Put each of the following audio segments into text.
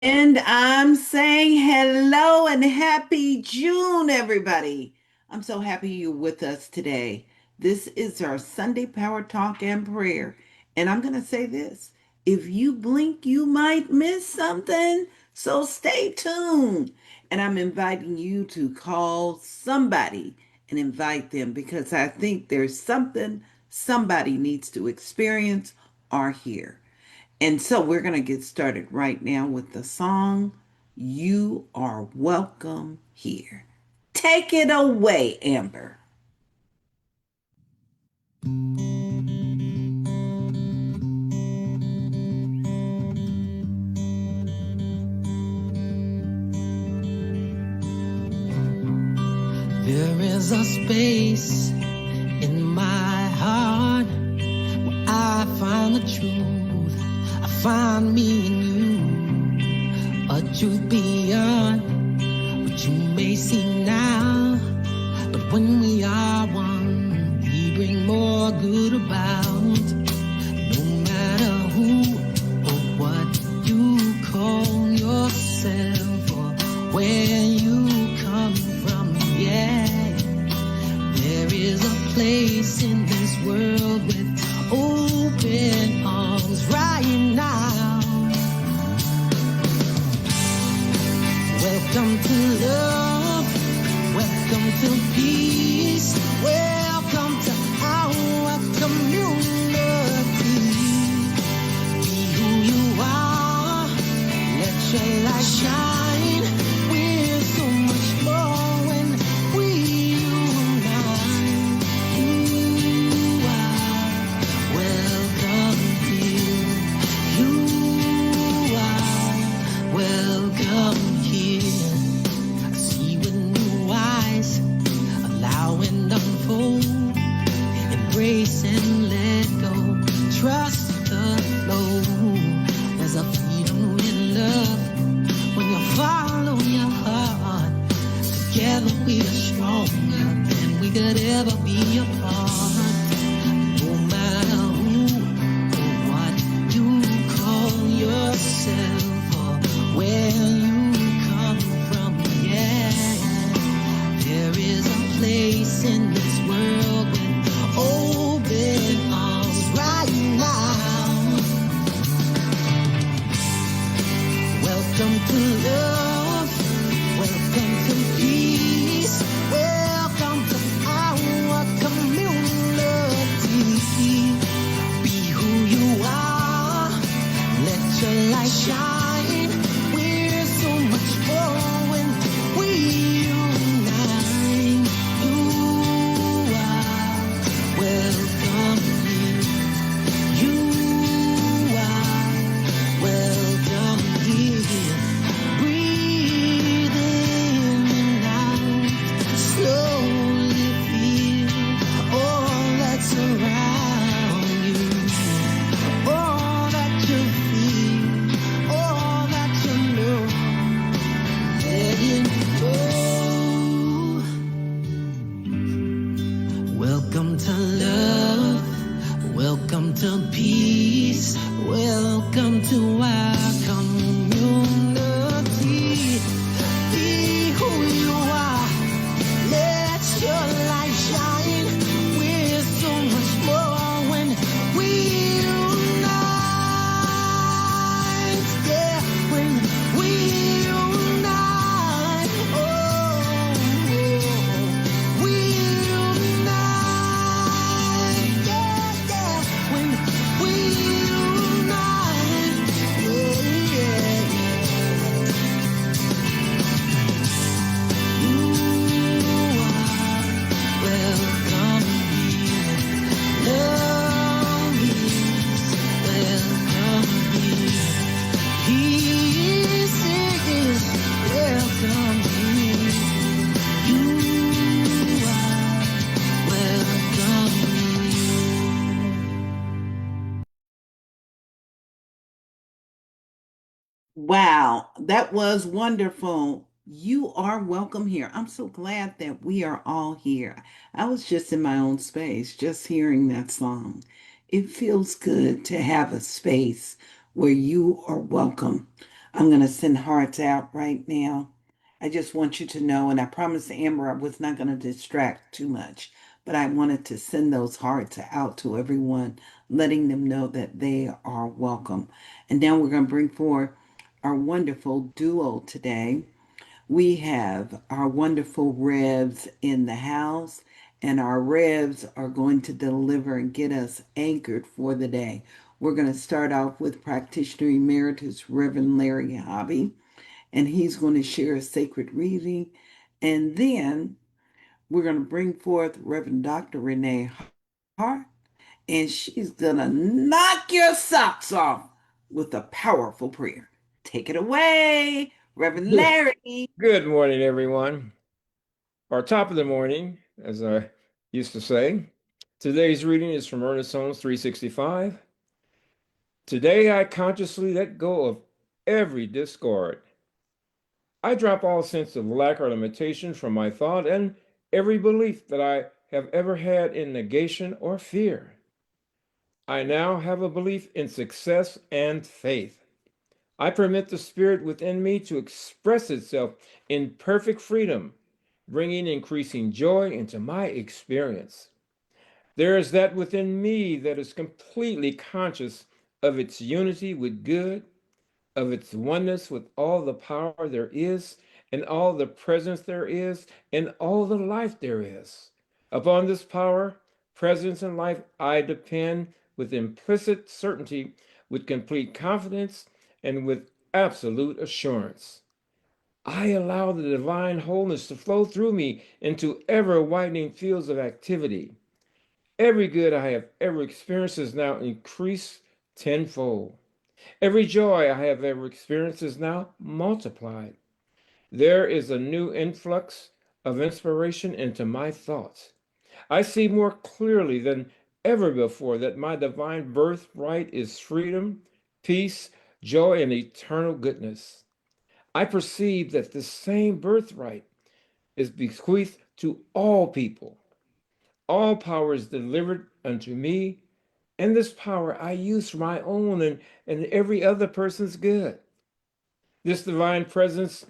And I'm saying hello and happy June, everybody. I'm so happy you're with us today. This is our Sunday Power Talk and Prayer. And I'm going to say this, if you blink, you might miss something. So stay tuned. And I'm inviting you to call somebody and invite them because I think there's something somebody needs to experience or hear. And so we're going to get started right now with the song, You Are Welcome Here. Take it away, Amber. There is a space in my heart where I find the truth. I find me in you, a truth beyond what you may see now. But when we are one, we bring more good about. No matter who or what you call yourself or where you come from, yeah. There is a place in this world with open arms right now. Welcome to love, welcome to peace, welcome to our community. Be who you are, let your light shine. We're so much more when we unite. You are welcome here. You are welcome here. I see with new eyes, allow and unfold, embrace and let go, trust the flow. There's a freedom in love when you follow your heart. Together we are stronger than we could ever be apart. No matter who or what you call yourself or where you come from, yeah. There is a place in this world with open arms right now. Welcome to love, welcome to peace, welcome to our community. Be who you are, let your light shine. We're so much more when we unite. You are welcome here. You are welcome here. Breathe in and out. Slowly feel all that's around you. All that you feel, all that you know. Let it go. Welcome to love, welcome to peace, welcome to our community. Be who you are, let your light shine. We're so much more when we unite. Yeah, when we unite. Oh, we unite. Yeah, yeah, when we unite. Yeah, yeah, yeah. You are welcome here. Love is welcome here. Peace is welcome here. You are welcome here. Wow, that was wonderful. You are welcome here. I'm so glad that we are all here. I was just in my own space, just hearing that song. It feels good to have a space where you are welcome. I'm going to send hearts out right now. I just want you to know, and I promised Amber I was not going to distract too much, but I wanted to send those hearts out to everyone, letting them know that they are welcome. And now we're going to bring forth our wonderful duo today. We have our wonderful Revs in the house, and our Revs are going to deliver and get us anchored for the day. We're going to start off with Practitioner Emeritus Reverend Larry Hobby, and he's going to share a sacred reading. And then we're going to bring forth Reverend Dr. Renee Hart, and she's going to knock your socks off with a powerful prayer. Take it away, Reverend Larry. Good morning, everyone. Our top of the morning, as I used to say. Today's reading is from Ernest Holmes 365. Today I consciously let go of every discord. I drop all sense of lack or limitation from my thought and every belief that I have ever had in negation or fear. I now have a belief in success and faith. I permit the spirit within me to express itself in perfect freedom, bringing increasing joy into my experience. There is that within me that is completely conscious of its unity with good, of its oneness with all the power there is, and all the presence there is, and all the life there is. Upon this power, presence, and life, I depend with implicit certainty, with complete confidence, and with absolute assurance. I allow the divine wholeness to flow through me into ever widening fields of activity. Every good I have ever experienced is now increased tenfold. Every joy I have ever experienced is now multiplied. There is a new influx of inspiration into my thoughts. I see more clearly than ever before that my divine birthright is freedom, peace, joy, and eternal goodness. I perceive that the same birthright is bequeathed to all people. All power is delivered unto me, and this power I use for my own and every other person's good. This divine presence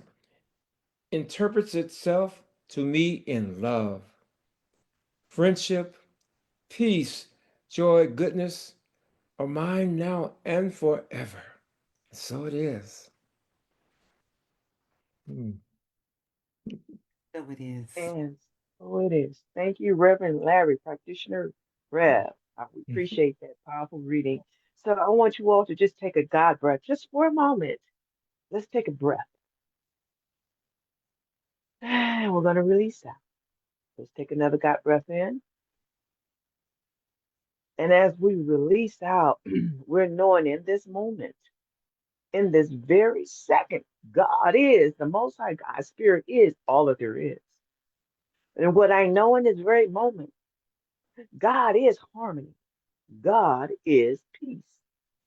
interprets itself to me in love, friendship, peace, joy, goodness are mine now and forever. So it is. Hmm. So it is. And so it is. Thank you, Reverend Larry, Practitioner Rev. We appreciate that powerful reading. So I want you all to just take a God breath just for a moment. Let's take a breath. And we're going to release out. Let's take another God breath in. And as we release out, we're knowing in this moment, in this very second, God is the Most High God. Spirit is all that there is. And what I know in this very moment, God is harmony. God is peace.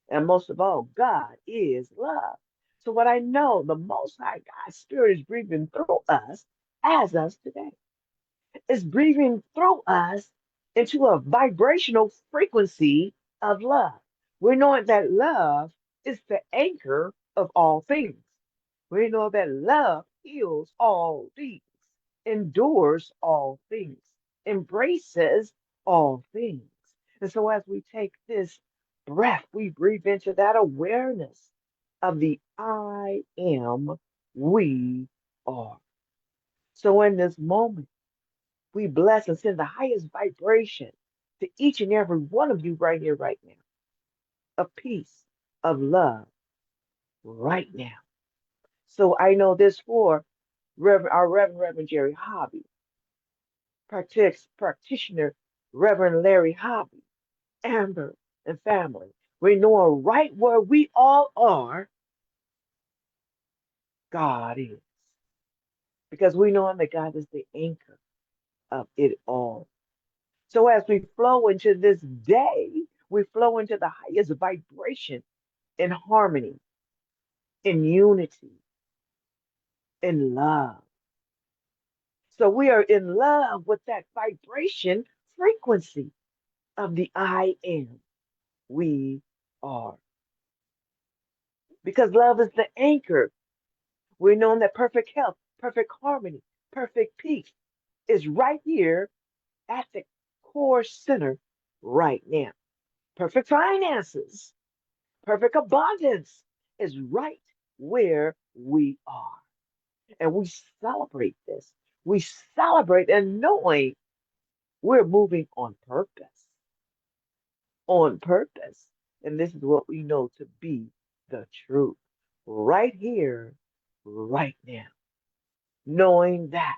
And most of all, God is love. So what I know, the Most High God Spirit is breathing through us as us today. It's breathing through us into a vibrational frequency of love. We're knowing that love is the anchor of all things. We know that love heals all things, endures all things, embraces all things. And so as we take this breath, we breathe into that awareness of the I am, we are. So in this moment, we bless and send the highest vibration to each and every one of you right here, right now, of peace, of love, right now. So I know this for our Reverend Jerry Hobby, practitioner Reverend Larry Hobby, Amber, and family. We know right where we all are, God is. Because we know that God is the anchor of it all. So as we flow into this day, we flow into the highest vibration in harmony, in unity, in love. So we are in love with that vibration frequency of the I am. We are. because love is the anchor. We're knowing that perfect health, perfect harmony, perfect peace is right here at the core center right now. Perfect finances, perfect abundance is right where we are. And we celebrate this. We celebrate and knowing we're moving on purpose, on purpose. And this is what we know to be the truth right here, right now, knowing that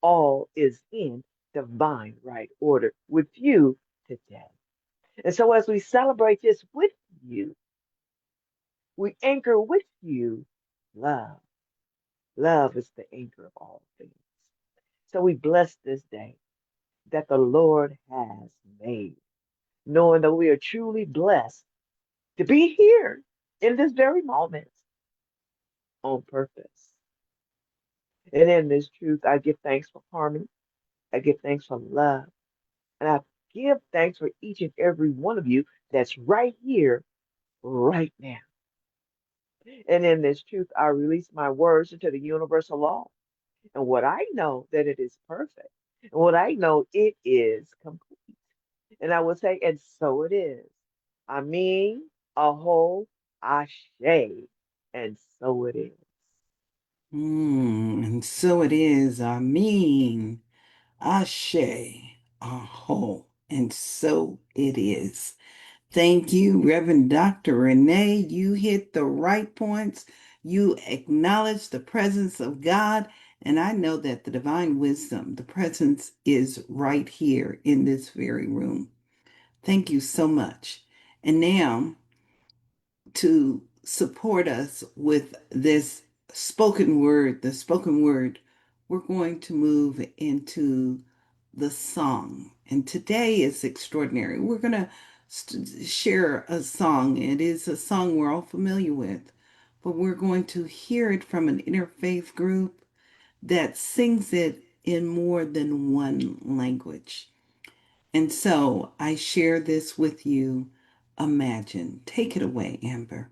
all is in divine right order with you today. And so, as we celebrate this with you, we anchor with you love. Love is the anchor of all things. So, we bless this day that the Lord has made, knowing that we are truly blessed to be here in this very moment on purpose. And in this truth, I give thanks for harmony. I give thanks for love. And I give thanks for each and every one of you that's right here, right now. And in this truth, I release my words into the universal law. And what I know that it is perfect. And what I know it is complete. And I will say, and so it is. I mean, a whole ashe. And so it is. And so it is. Amen. Ashe. Aho. And so it is. Thank you, Reverend Dr. Renee. You hit the right points. You acknowledge the presence of God. And I know that the divine wisdom, the presence is right here in this very room. Thank you so much. And now, to support us with this spoken word, we're going to move into the song. And today is extraordinary. We're going to share a song. It is a song we're all familiar with, but we're going to hear it from an interfaith group that sings it in more than one language. And so I share this with you. Imagine. Take it away, Amber.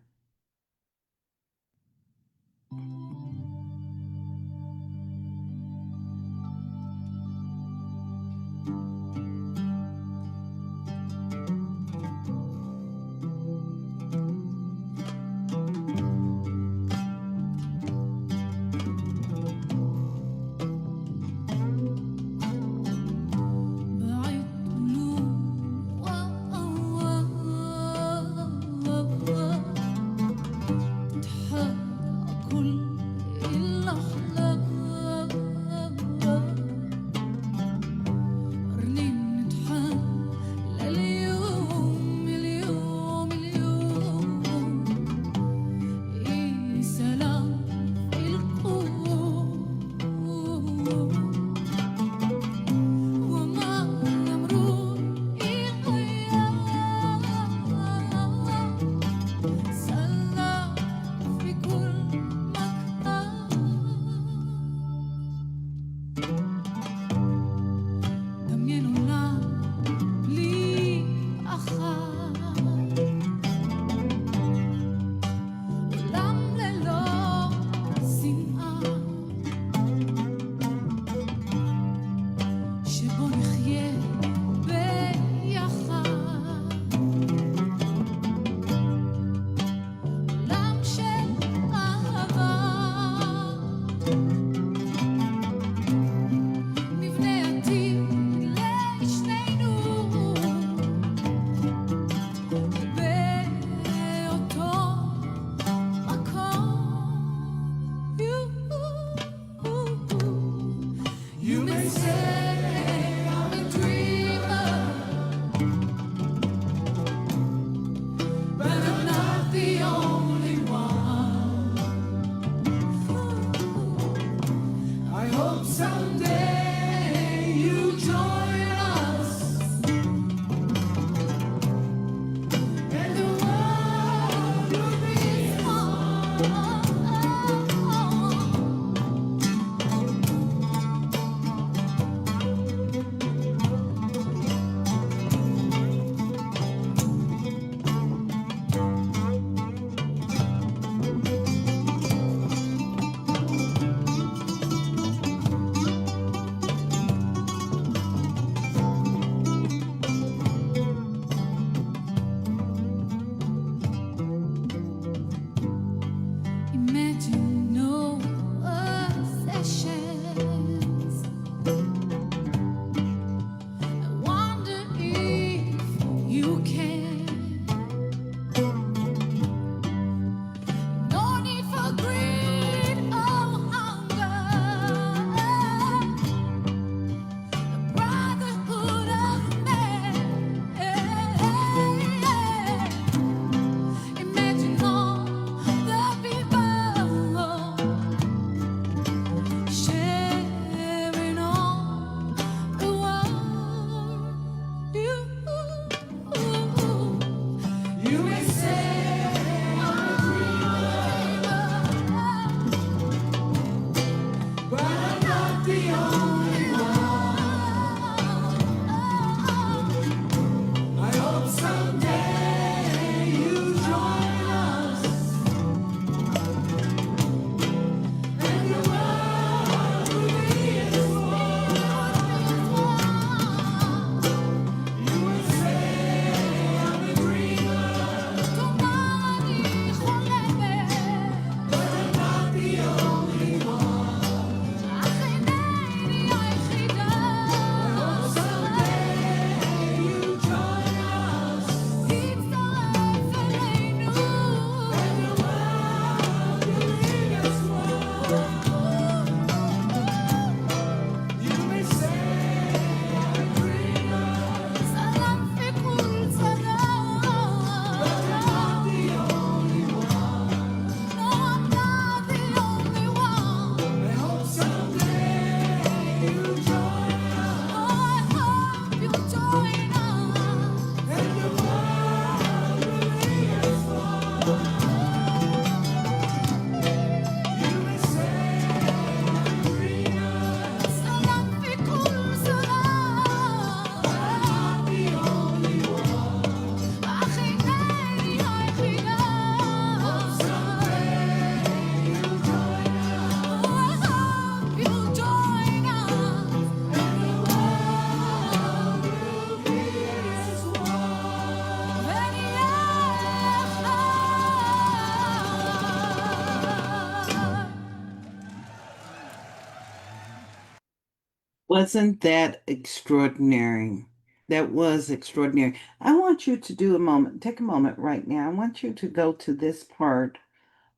Wasn't that extraordinary? That was extraordinary. I want you to do a moment, take a moment right now. I want you to go to this part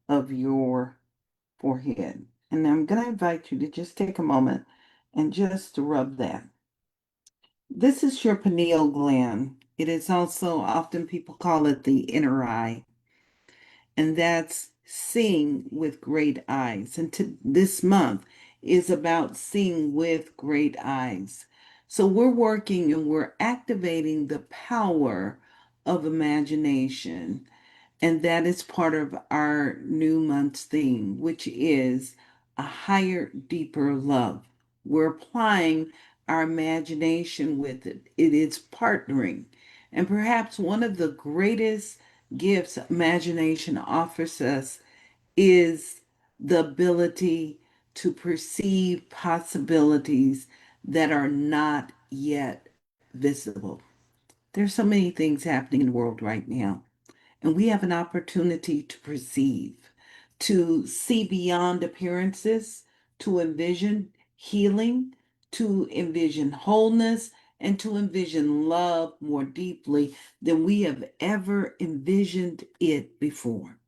of your forehead. And I'm going to invite you to just take a moment and just rub that. This is your pineal gland. It is also often people call it the inner eye, and that's seeing with great eyes. And this month is about seeing with great eyes. So we're working and we're activating the power of imagination. And that is part of our new month's theme, which is a higher, deeper love. We're applying our imagination with it. It is partnering. And perhaps one of the greatest gifts imagination offers us is the ability to perceive possibilities that are not yet visible. There's so many things happening in the world right now. And we have an opportunity to perceive, to see beyond appearances, to envision healing, to envision wholeness, and to envision love more deeply than we have ever envisioned it before.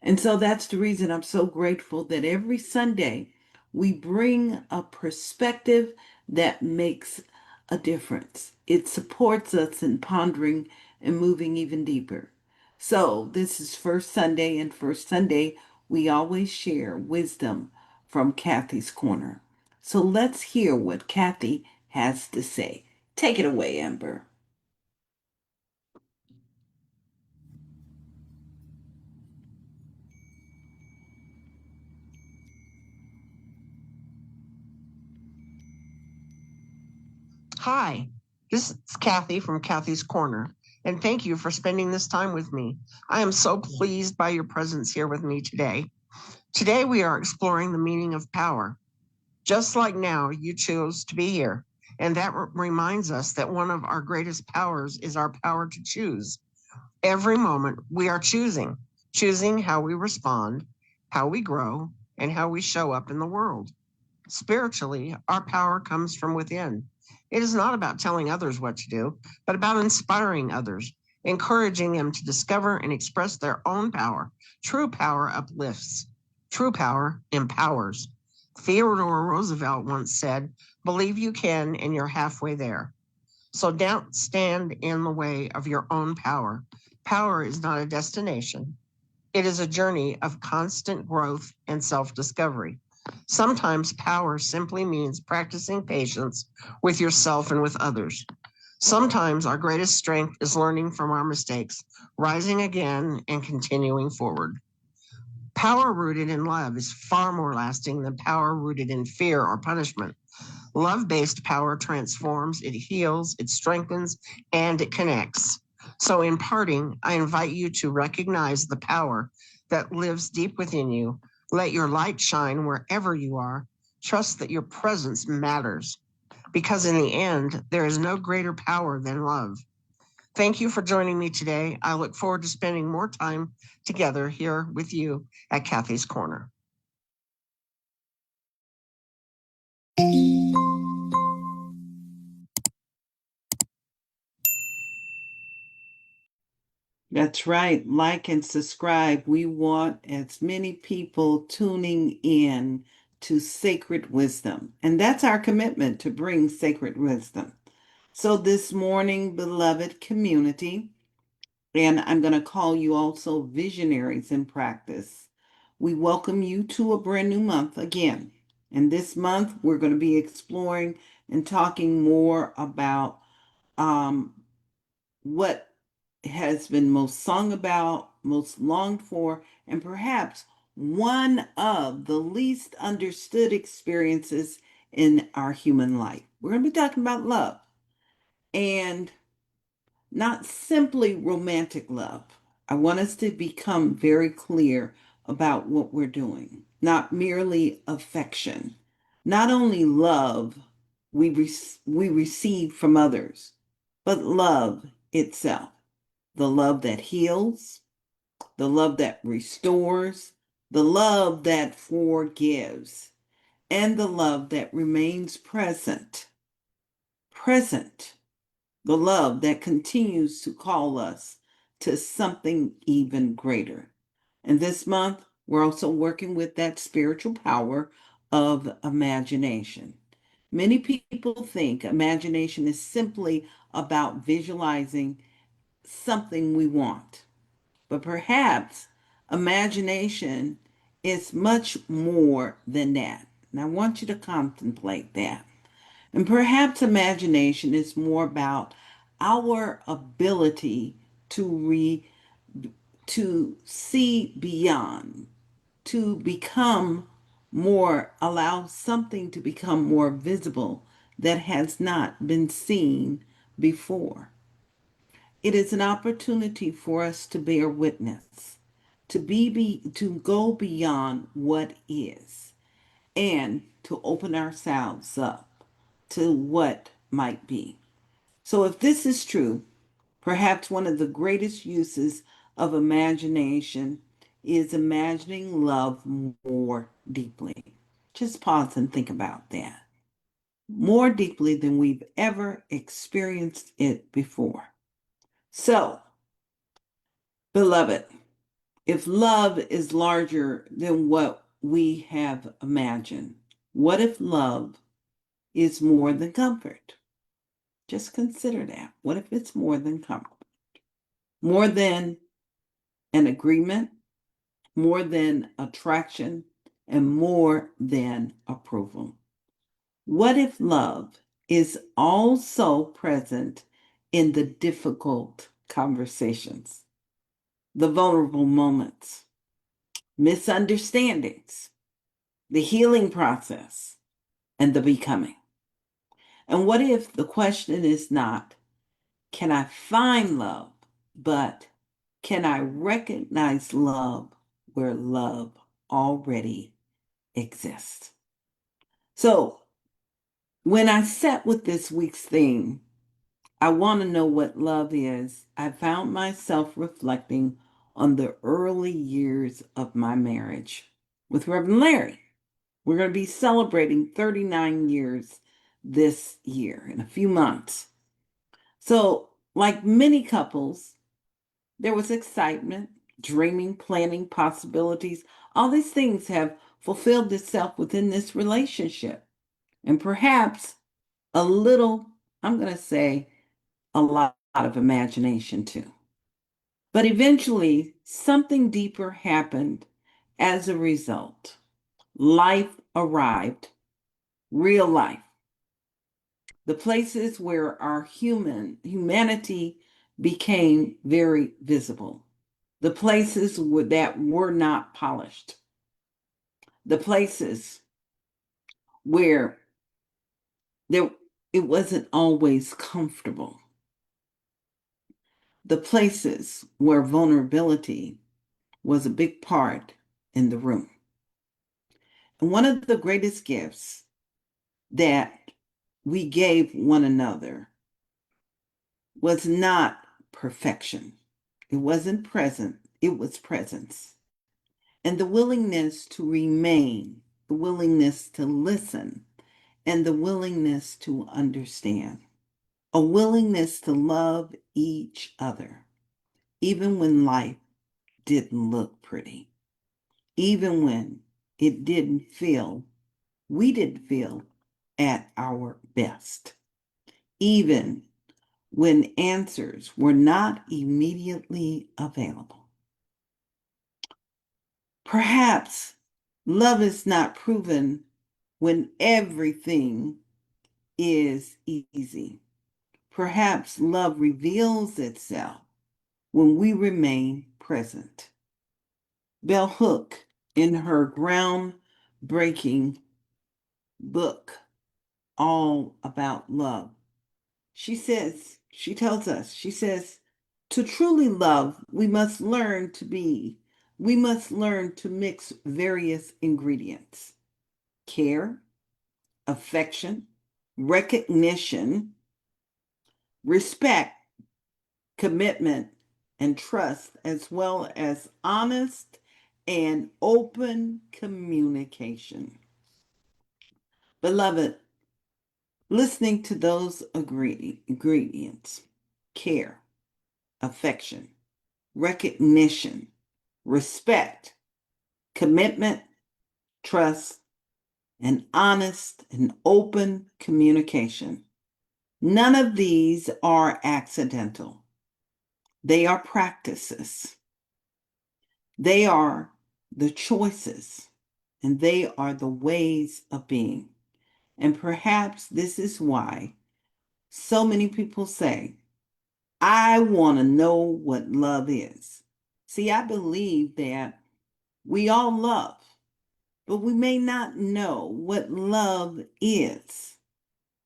And so that's the reason I'm so grateful that every Sunday we bring a perspective that makes a difference. It supports us in pondering and moving even deeper. So this is First Sunday, and First Sunday we always share wisdom from Kathy's Corner. So let's hear what Kathy has to say. Take it away, Amber. Hi, this is Kathy from Kathy's Corner, and thank you for spending this time with me. I am so pleased by your presence here with me today. Today, we are exploring the meaning of power. Just like now, you chose to be here, and that reminds us that one of our greatest powers is our power to choose. Every moment, we are choosing how we respond, how we grow, and how we show up in the world. Spiritually, our power comes from within. It is not about telling others what to do, but about inspiring others, encouraging them to discover and express their own power. True power uplifts. True power empowers. Theodore Roosevelt once said, "Believe you can, and you're halfway there." So don't stand in the way of your own power. Power is not a destination. It is a journey of constant growth and self-discovery. Sometimes power simply means practicing patience with yourself and with others. Sometimes our greatest strength is learning from our mistakes, rising again, and continuing forward. Power rooted in love is far more lasting than power rooted in fear or punishment. Love-based power transforms, it heals, it strengthens, and it connects. So in parting, I invite you to recognize the power that lives deep within you. Let your light shine wherever you are. Trust that your presence matters, because in the end, there is no greater power than love. Thank you for joining me today. I look forward to spending more time together here with you at Kathy's Corner. That's right. Like and subscribe. We want as many people tuning in to sacred wisdom. And that's our commitment to bring sacred wisdom. So this morning, beloved community, and I'm going to call you also visionaries in practice, we welcome you to a brand new month again. And this month, we're going to be exploring and talking more about what has been most sung about, most longed for, and perhaps one of the least understood experiences in our human life. We're going to be talking about love, and not simply romantic love. I want us to become very clear about what we're doing, not merely affection, not only love we receive from others, but love itself, the love that heals, the love that restores, the love that forgives. and the love that remains present. Present. The love that continues to call us to something even greater. And this month, we're also working with that spiritual power of imagination. Many people think imagination is simply about visualizing something we want, but perhaps imagination is much more than that. And I want you to contemplate that. And perhaps imagination is more about our ability to see beyond, to become more, allow something to become more visible that has not been seen before. It is an opportunity for us to bear witness, to go beyond what is, and to open ourselves up to what might be. So if this is true, perhaps one of the greatest uses of imagination is imagining love more deeply. Just pause and think about that. More deeply than we've ever experienced it before. So, beloved, if love is larger than what we have imagined, what if love is more than comfort? Just consider that. What if it's more than comfort? More than an agreement, more than attraction, and more than approval? What if love is also present in the difficult conversations, the vulnerable moments, misunderstandings, the healing process, and the becoming? And what if the question is not, can I find love, but can I recognize love where love already exists? So, when I sat with this week's theme, I want to know what love is. I found myself reflecting on the early years of my marriage with Reverend Larry. We're going to be celebrating 39 years this year in a few months. So, like many couples, there was excitement, dreaming, planning, possibilities. All these things have fulfilled itself within this relationship. And perhaps a little, I'm going to say, a lot of imagination too. But eventually, something deeper happened as a result. Life arrived, real life. The places where our humanity became very visible. The places that were not polished. The places where there it wasn't always comfortable. The places where vulnerability was a big part in the room. And one of the greatest gifts that we gave one another was not perfection. It wasn't present, it was presence. And the willingness to remain, the willingness to listen, and the willingness to understand. A willingness to love each other, even when life didn't look pretty, even when we didn't feel at our best, even when answers were not immediately available. Perhaps love is not proven when everything is easy. Perhaps love reveals itself when we remain present. Bell Hook, in her groundbreaking book, All About Love, she tells us, to truly love, we must learn to mix various ingredients: care, affection, recognition, respect, commitment, and trust, as well as honest and open communication. Beloved, listening to those ingredients, care, affection, recognition, respect, commitment, trust, and honest and open communication. None of these are accidental. They are practices. They are the choices, and they are the ways of being. And perhaps this is why so many people say, I want to know what love is. See, I believe that we all love, but we may not know what love is,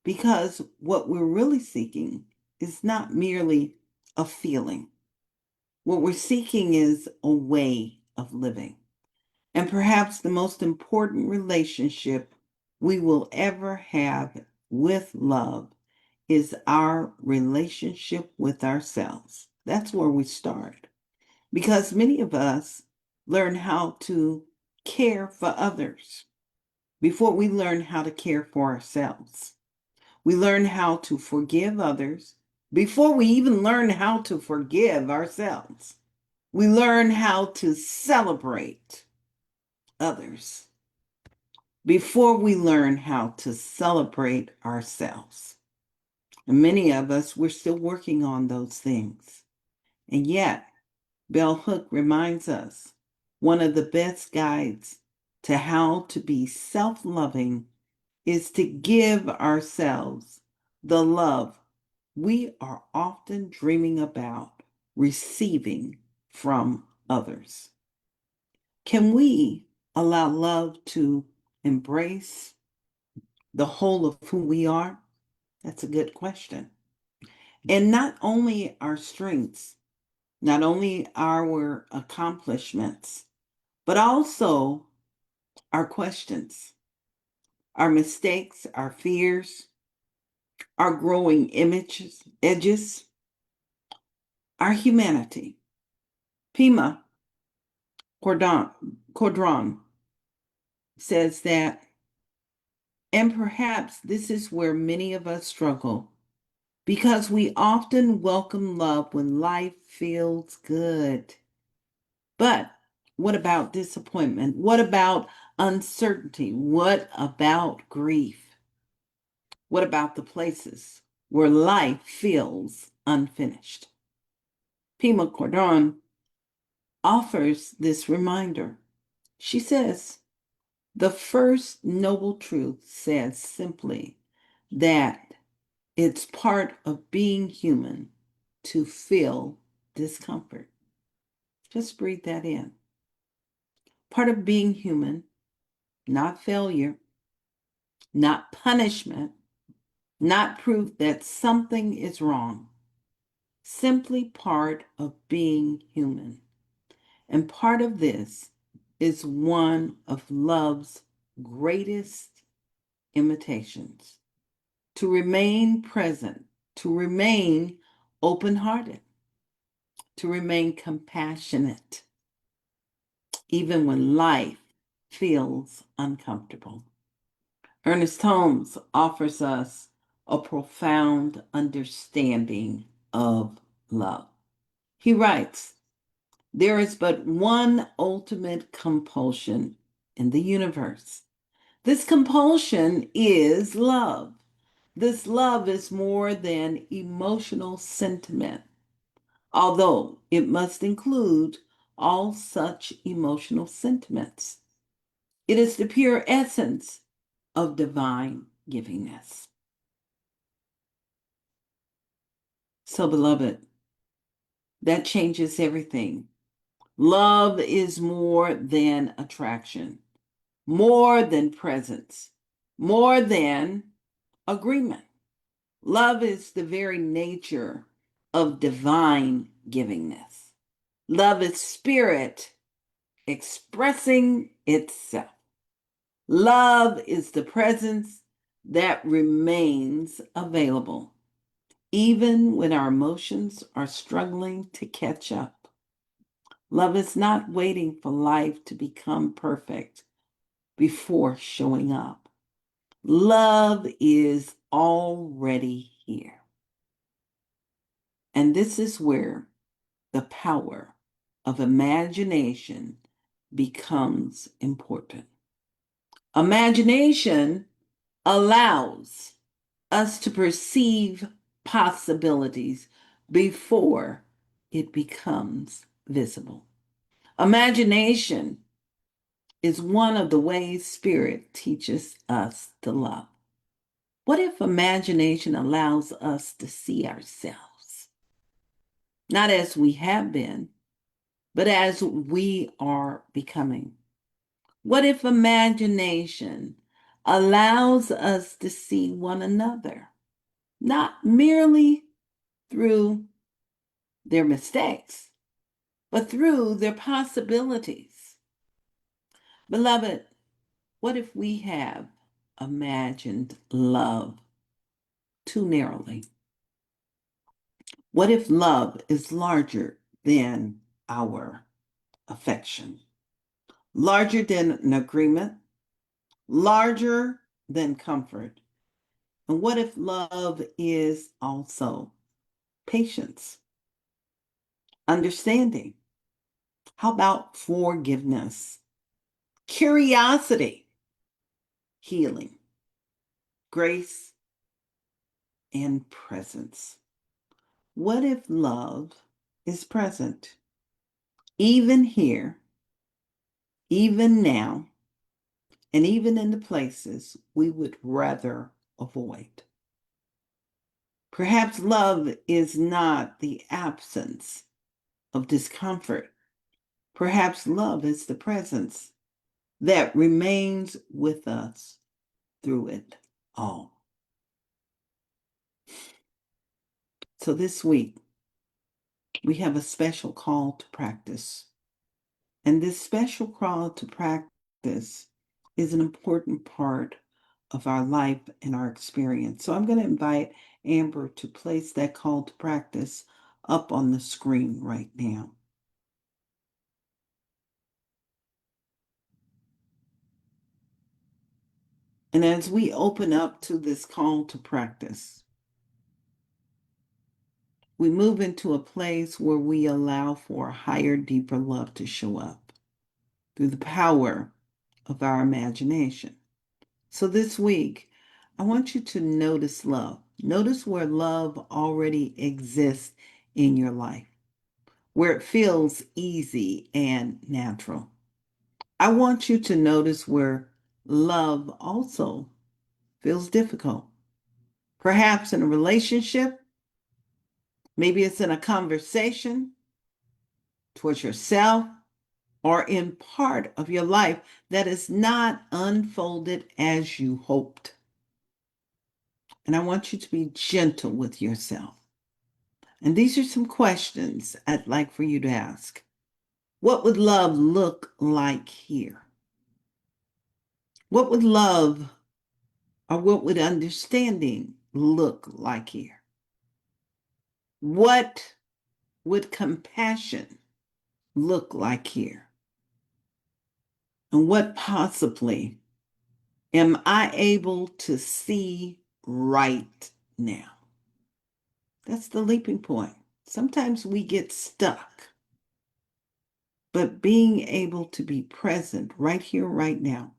because what we're really seeking is not merely a feeling. What we're seeking is a way of living. And perhaps the most important relationship we will ever have with love is our relationship with ourselves. That's where we start. Because many of us learn how to care for others before we learn how to care for ourselves. We learn how to forgive others before we even learn how to forgive ourselves. We learn how to celebrate others before we learn how to celebrate ourselves. And many of us, we're still working on those things. And yet, Bell Hook reminds us one of the best guides to how to be self-loving is to give ourselves the love we are often dreaming about receiving from others. Can we allow love to embrace the whole of who we are? That's a good question. And not only our strengths, not only our accomplishments, but also our questions, our mistakes, our fears, our growing edges, our humanity. Pema Chodron says that, and perhaps this is where many of us struggle, because we often welcome love when life feels good. But what about disappointment? What about uncertainty? What about grief? What about the places where life feels unfinished? Pema Chodron offers this reminder. She says, the first noble truth says simply that it's part of being human to feel discomfort. Just breathe that in. Part of being human, not failure, not punishment, not proof that something is wrong. Simply part of being human. And part of this is one of love's greatest imitations. To remain present, to remain open-hearted, to remain compassionate, even when life feels uncomfortable. Ernest Holmes offers us a profound understanding of love. He writes, there is but one ultimate compulsion in the universe. This compulsion is love. This love is more than emotional sentiment, although it must include all such emotional sentiments. It is the pure essence of divine givingness. So, beloved, that changes everything. Love is more than attraction, more than presence, more than agreement. Love is the very nature of divine givingness. Love is spirit expressing itself. Love is the presence that remains available, even when our emotions are struggling to catch up. Love is not waiting for life to become perfect before showing up. Love is already here. And this is where the power of imagination becomes important. Imagination allows us to perceive possibilities before it becomes visible. Imagination is one of the ways Spirit teaches us to love. What if imagination allows us to see ourselves, not as we have been, but as we are becoming? What if imagination allows us to see one another, not merely through their mistakes, but through their possibilities? Beloved, what if we have imagined love too narrowly? What if love is larger than our affection, larger than an agreement, larger than comfort? And what if love is also patience, understanding? How about forgiveness, curiosity, healing, grace, and presence? What if love is present, even here, even now, and even in the places we would rather avoid? Perhaps love is not the absence of discomfort. Perhaps love is the presence that remains with us through it all. So this week, we have a special call to practice. And this special call to practice is an important part of our life and our experience. So I'm going to invite Amber to place that call to practice up on the screen right now. And as we open up to this call to practice, we move into a place where we allow for a higher, deeper love to show up through the power of our imagination. So this week, I want you to notice love. Notice where love already exists in your life, where it feels easy and natural. I want you to notice where love also feels difficult. Perhaps in a relationship, maybe it's in a conversation towards yourself, or in part of your life that is not unfolded as you hoped. And I want you to be gentle with yourself. And these are some questions I'd like for you to ask. What would love look like here? What would love or what would understanding look like here? What would compassion look like here? And what possibly am I able to see right now? That's the leaping point. Sometimes we get stuck, but being able to be present right here, right now,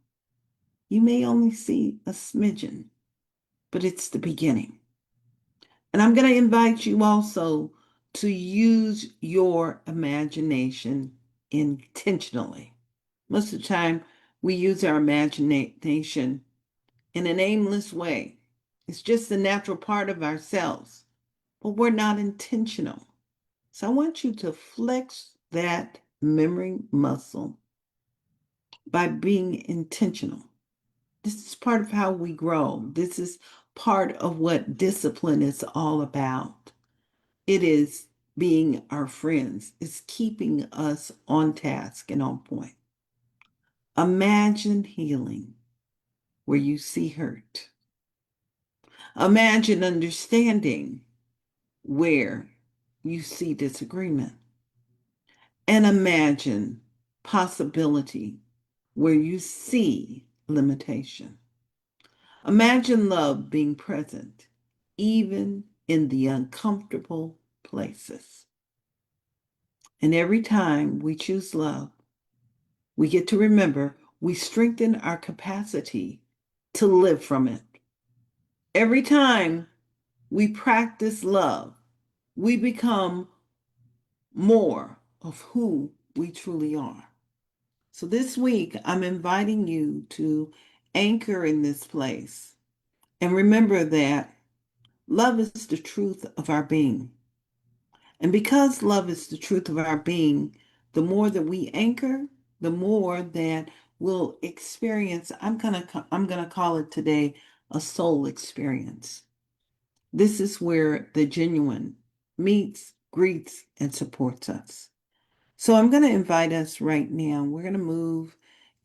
you may only see a smidgen, but it's the beginning. And I'm going to invite you also to use your imagination intentionally. Most of the time, we use our imagination in an aimless way. It's just a natural part of ourselves, but we're not intentional. So I want you to flex that memory muscle by being intentional. This is part of how we grow. This is part of what discipline is all about. It is being our friends. It's keeping us on task and on point. Imagine healing where you see hurt. Imagine understanding where you see disagreement. And imagine possibility where you see limitation. Imagine love being present, even in the uncomfortable places. And every time we choose love, we get to remember we strengthen our capacity to live from it. Every time we practice love, we become more of who we truly are. So this week, I'm inviting you to anchor in this place and remember that love is the truth of our being. And because love is the truth of our being, the more that we anchor, the more that we'll experience, I'm gonna call it today a soul experience. This is where the genuine meets, greets, and supports us. So I'm going to invite us right now. We're going to move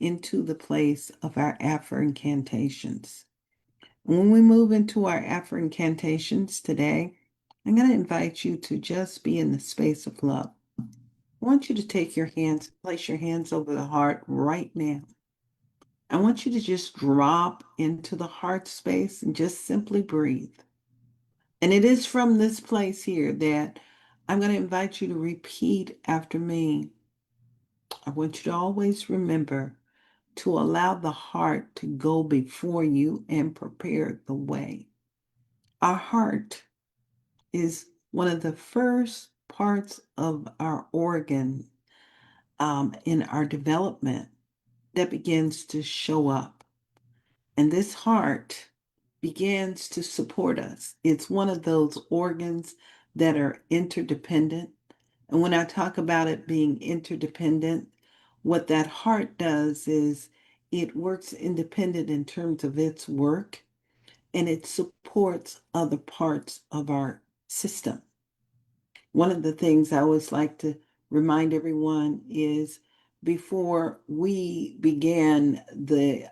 into the place of our Afro-incantations. When we move into our Afro-incantations today, I'm going to invite you to just be in the space of love. I want you to take your hands, place your hands over the heart right now. I want you to just drop into the heart space and just simply breathe. And it is from this place here that I'm going to invite you to repeat after me. I want you to always remember to allow the heart to go before you and prepare the way. Our heart is one of the first parts of our organ in our development that begins to show up. And this heart begins to support us. It's one of those organs that are interdependent. And when I talk about it being interdependent, what that heart does is it works independent in terms of its work, and it supports other parts of our system. One of the things I always like to remind everyone is before we began the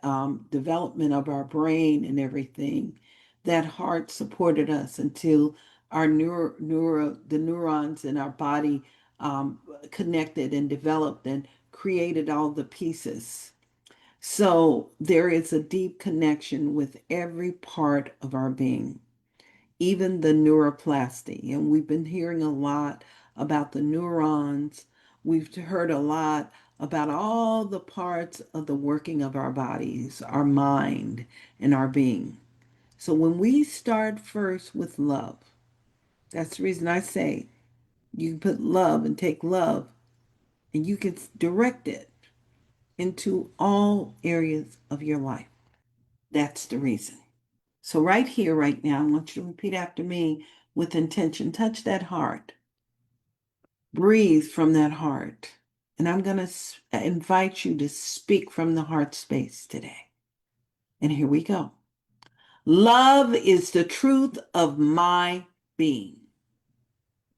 development of our brain and everything, that heart supported us until our the neurons in our body connected and developed and created all the pieces. So there is a deep connection with every part of our being, even the neuroplasty. And we've been hearing a lot about the neurons. We've heard a lot about all the parts of the working of our bodies, our mind, and our being. So when we start first with love, that's the reason I say you can put love and take love and you can direct it into all areas of your life. That's the reason. So right here, right now, I want you to repeat after me with intention. Touch that heart. Breathe from that heart. And I'm going to invite you to speak from the heart space today. And here we go. Love is the truth of my being.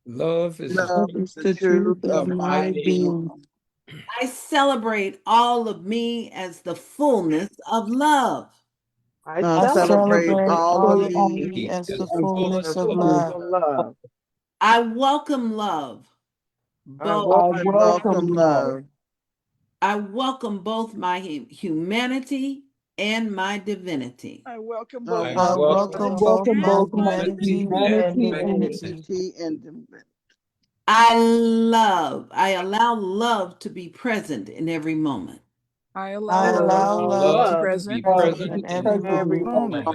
Love is Love is the truth of my being. I celebrate all of me as the fullness of love. I I celebrate all of me me as the as the fullness of fullness love. of love. I welcome love. I Both. welcome love. I welcome both my humanity and my divinity. I welcome I both. I welcome both my humanity and divinity. I allow love to be present in every moment. I I allow allow love love to to be be present present in every moment.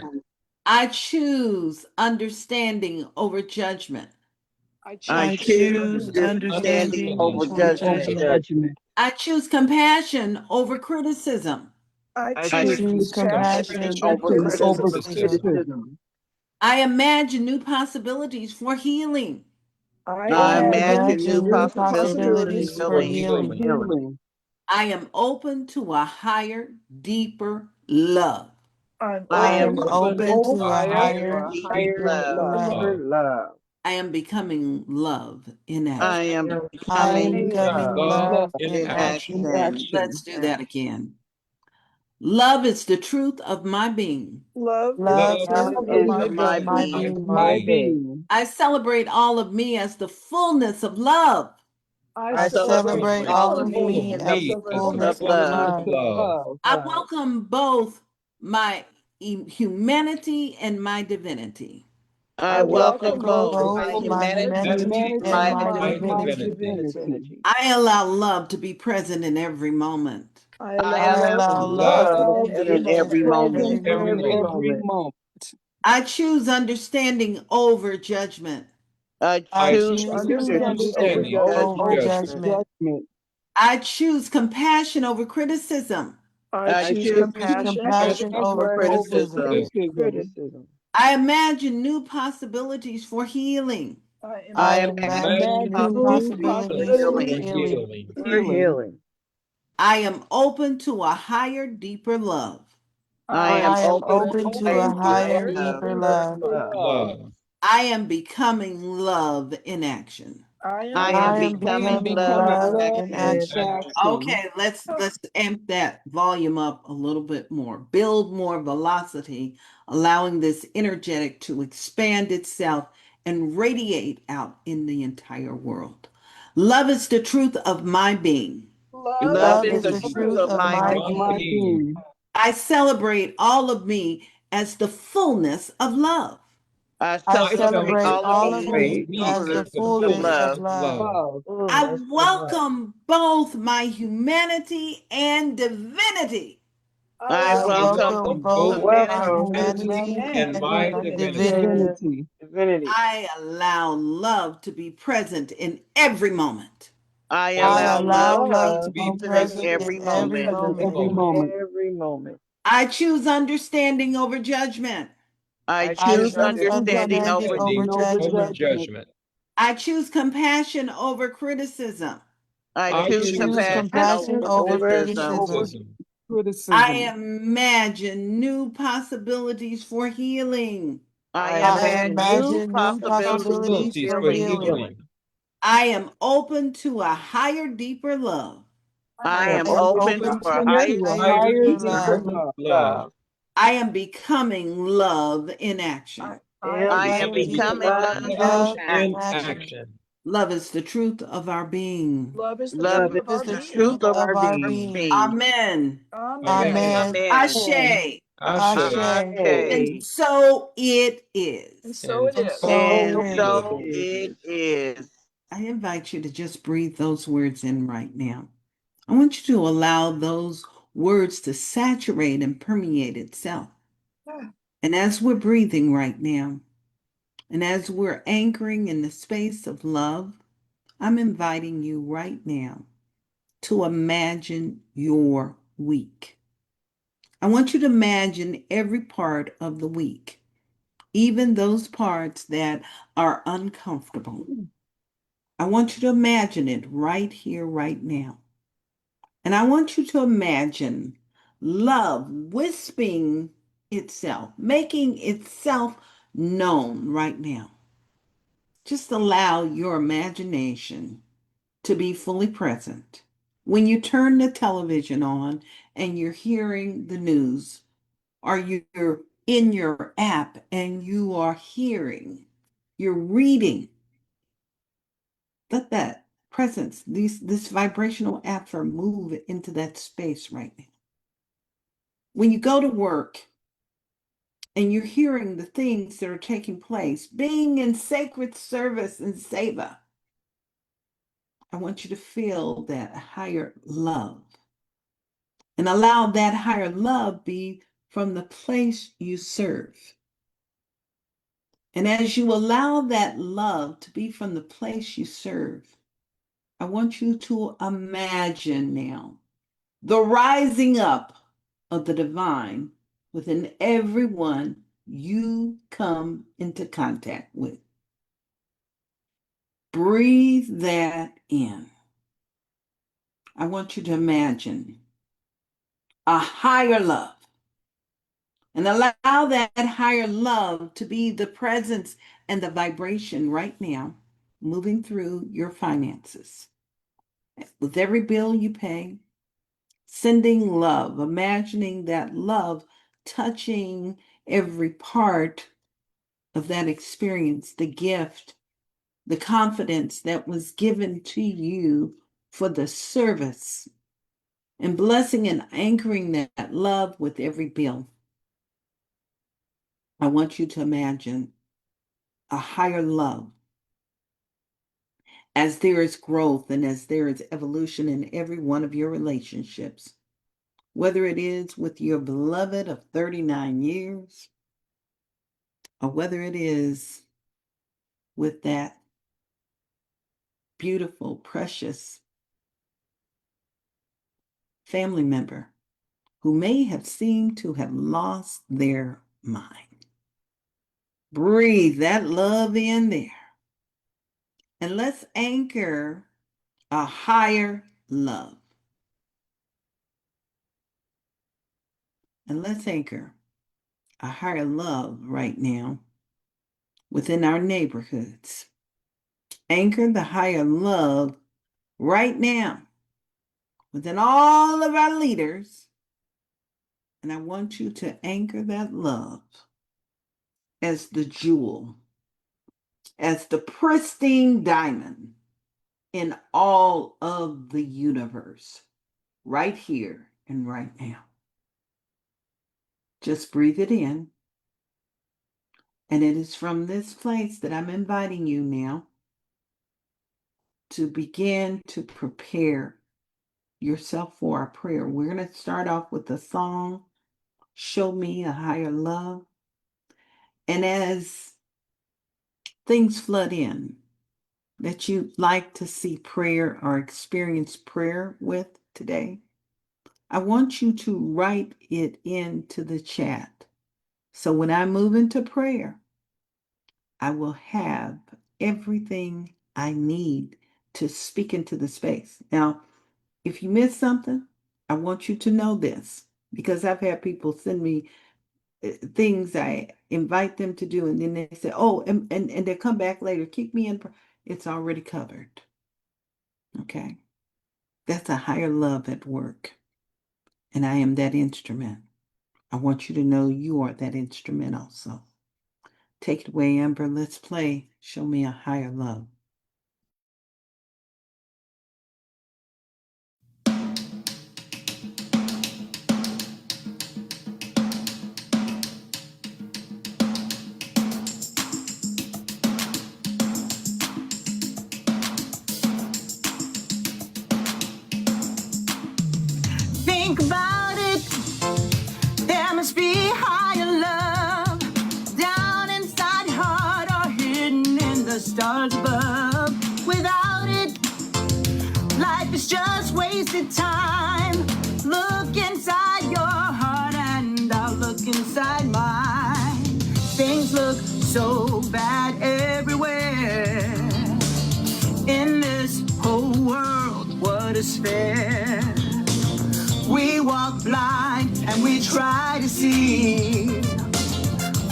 I choose understanding over judgment. I I choose choose understanding understanding over over judgment. judgment. I choose compassion over criticism. I I I choose choose compassion over over criticism. criticism. I imagine new possibilities for healing. I I I imagine new imagine new possibilities possibilities for for healing. healing. I am open to a higher, deeper love. I'm I I am am open open open to to a a higher, higher, deeper deeper love. love. Love. I am becoming love in I action. am I am becoming becoming love in in action. action. Let's do that again. Love is the truth of my being. love is the Love is truth Love the of is my truth my of being. my being. being. I celebrate all of me as the fullness of love. I I I celebrate celebrate celebrate all all all of of of me me me in as the as the the fullness fullness fullness of of of love. love. love. I welcome both my humanity and my divinity. I welcome both my my humanity Humanity and my my divinity. divinity. I allow love to be present in every moment. I I allow allow Love love love to to be be in every moment. present every in moment. every moment. I choose understanding over judgment. I I choose Choose choose understanding over understanding understanding over judgment. judgment. I choose compassion over criticism. I I choose choose compassion over compassion over criticism. criticism. I imagine new possibilities for healing. I I imagine imagine Imagine new possibilities for for possibilities healing. healing. For healing. I am open to a higher, deeper love. I I am am open to open a to a higher, higher, deeper deeper love. love. Love. I am becoming love in action. I I am am becoming becoming love in love action. in And action. Okay, let's amp that volume up a little bit more. Build more velocity, allowing this energetic to expand itself and radiate out in the entire world. Love is the truth of my being. Love Love is is the the truth truth of of my my my being. being. being. I celebrate all of me as the fullness of love. I I celebrate celebrate all of all me as of the me fullness as the of fullness love. of love. I Fullness of love. welcome both my humanity and divinity. I I welcome welcome Welcome both both my humanity humanity and and my divinity. and divinity. I allow love to be present in every moment. I I allow allow love to to be be present present every in moment. every moment. Every moment. I choose understanding over judgment. I I choose choose understanding understanding over Understanding over judgment. I choose compassion over criticism. I I choose choose compassion over compassion over criticism. criticism. I imagine new possibilities for healing. I I imagine new imagine new possibilities Possibilities for for healing. healing. I am open to a higher, deeper love. I I am am open open to for higher, Higher, deeper deeper love. I am becoming love in action. I I am am becoming becoming love Love in love in in action. action. action. Love is the truth of our being. Love is the Love truth is of our the being. truth of our being. Amen. Amen. Amen. Amen. Ashe. Ashe. And Ashe. so it And is. so And it is. so And it so is. it is. I invite you to just breathe those words in right now. I want you to allow those words to saturate and permeate itself. And as we're breathing right now, and as we're anchoring in the space of love, I'm inviting you right now to imagine your week. I want you to imagine every part of the week, even those parts that are uncomfortable. I want you to imagine it right here, right now. And I want you to imagine love wisping itself, making itself known right now. Just allow your imagination to be fully present. When you turn the television on and you're hearing the news, or you're in your app and you are hearing, you're reading, let that presence, this vibrational ether move into that space right now. When you go to work and you're hearing the things that are taking place, being in sacred service and seva, I want you to feel that higher love and allow that higher love be from the place you serve. And as you allow that love to be from the place you serve, I want you to imagine now the rising up of the divine within everyone you come into contact with. Breathe that in. I want you to imagine a higher love and allow that higher love to be the presence and the vibration right now, moving through your finances. With every bill you pay, sending love, imagining that love touching every part of that experience, the gift, the confidence that was given to you for the service, and blessing and anchoring that love with every bill. I want you to imagine a higher love. As there is growth and as there is evolution in every one of your relationships, whether it is with your beloved of 39 years or whether it is with that beautiful, precious family member who may have seemed to have lost their mind. Breathe that love in there. And let's anchor a higher love. And let's anchor a higher love right now within our neighborhoods. Anchor the higher love right now within all of our leaders. And I want you to anchor that love as the jewel, as the pristine diamond in all of the universe, right here and right now. Just breathe it in. And it is from this place that I'm inviting you now to begin to prepare yourself for our prayer. We're going to start off with the song, Show Me a Higher Love. And as things flood in that you'd like to see prayer or experience prayer with today, I want you to write it into the chat. So when I move into prayer, I will have everything I need to speak into the space. Now, if you miss something, I want you to know this, because I've had people send me things I invite them to do, and then they say, oh, and they come back later, keep me in. It's already covered. Okay? That's a higher love at work. And I am that instrument. I want you to know you are that instrument also. Take it away, Amber. Let's play Show Me a Higher Love. Think about it. There must be higher love down inside your heart or hidden in the stars above. Without it, life is just wasted time. Look inside your heart and I'll look inside mine. Things look so bad everywhere. In this whole world, what is fair? We walk blind and we try to see,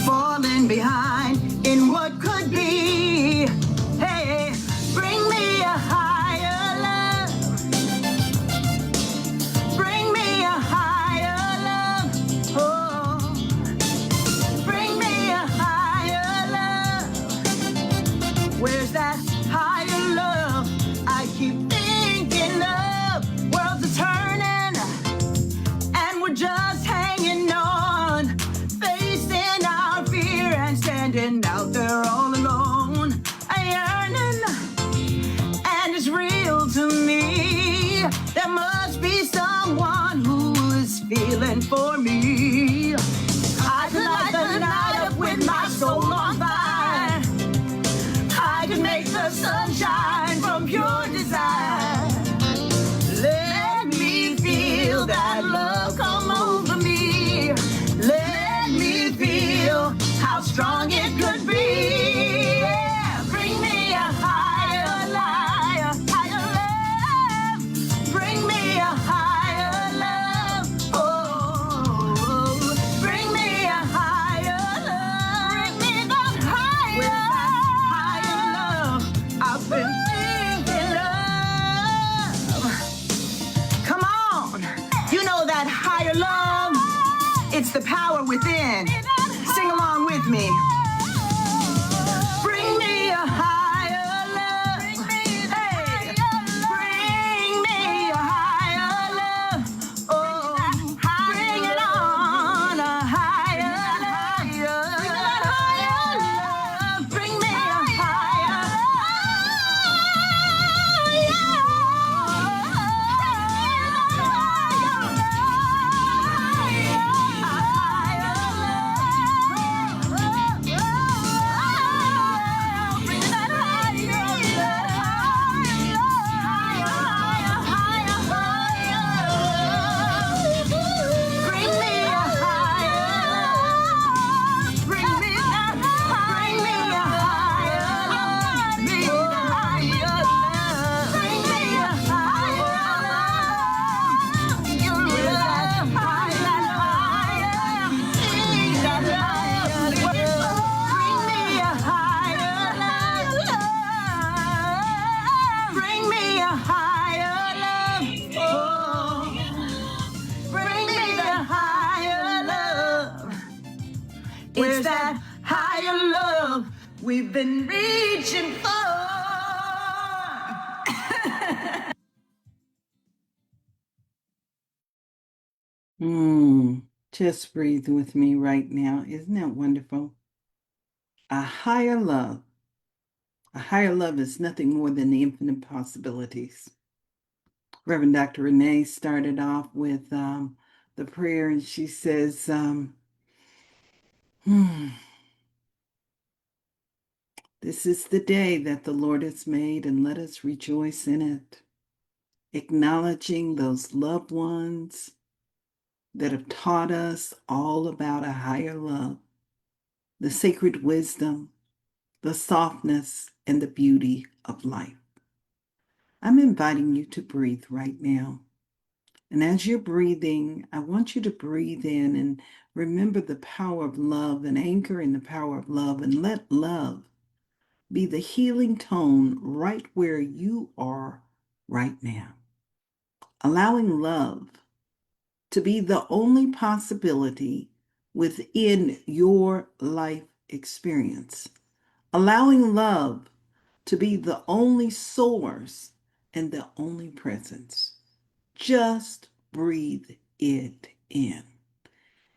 falling behind in what could be. Hey, bring me a higher love. Bring me a higher love. Oh, bring me a higher love. Where's that higher love I keep thinking of? Worlds are turning, just hanging on, facing our fear and standing out there all alone. A yearning, and it's real to me. There must be someone who is feeling for me. I could light the night up with my soul on fire. I could make the sunshine from pure desire. Let me feel that love come over me. Let me feel how strong it could be. Yeah. Bring me a higher love. Bring me a higher love. Oh, bring me a higher love. Bring me that higher. With that higher love, I've been thinking of. Come on, you know that higher love. It's the power within. Sing along with me. Bring me a higher love. Hey, bring me a higher love. Oh, bring it on, a higher love. It's that higher love we've been reaching for. Just breathe with me right now. Isn't that wonderful? A higher love. A higher love is nothing more than the infinite possibilities. Reverend Dr. Renee started off with the prayer, and she says, this is the day that the Lord has made, and let us rejoice in it, acknowledging those loved ones that have taught us all about a higher love, the sacred wisdom, the softness, and the beauty of life. I'm inviting you to breathe right now. And as you're breathing, I want you to breathe in and remember the power of love and anchor in the power of love, and let love be the healing tone right where you are right now. Allowing love to be the only possibility within your life experience. Allowing love to be the only source and the only presence. Just breathe it in.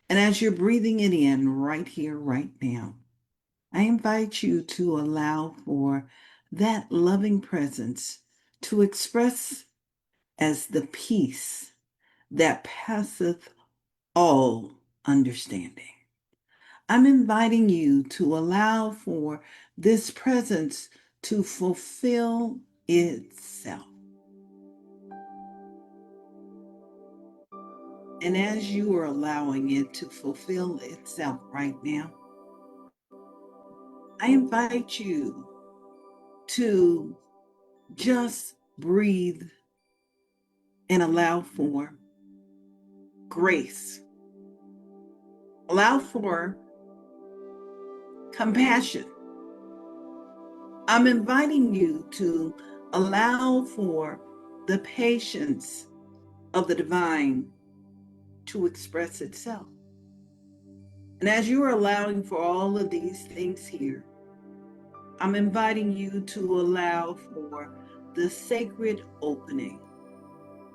And as you're breathing it in right here, right now, I invite you to allow for that loving presence to express as the peace that passeth all understanding. I'm inviting you to allow for this presence to fulfill itself. And as you are allowing it to fulfill itself right now, I invite you to just breathe and allow for grace. Allow for compassion. I'm inviting you to allow for the patience of the divine to express itself. And as you are allowing for all of these things here, I'm inviting you to allow for the sacred opening,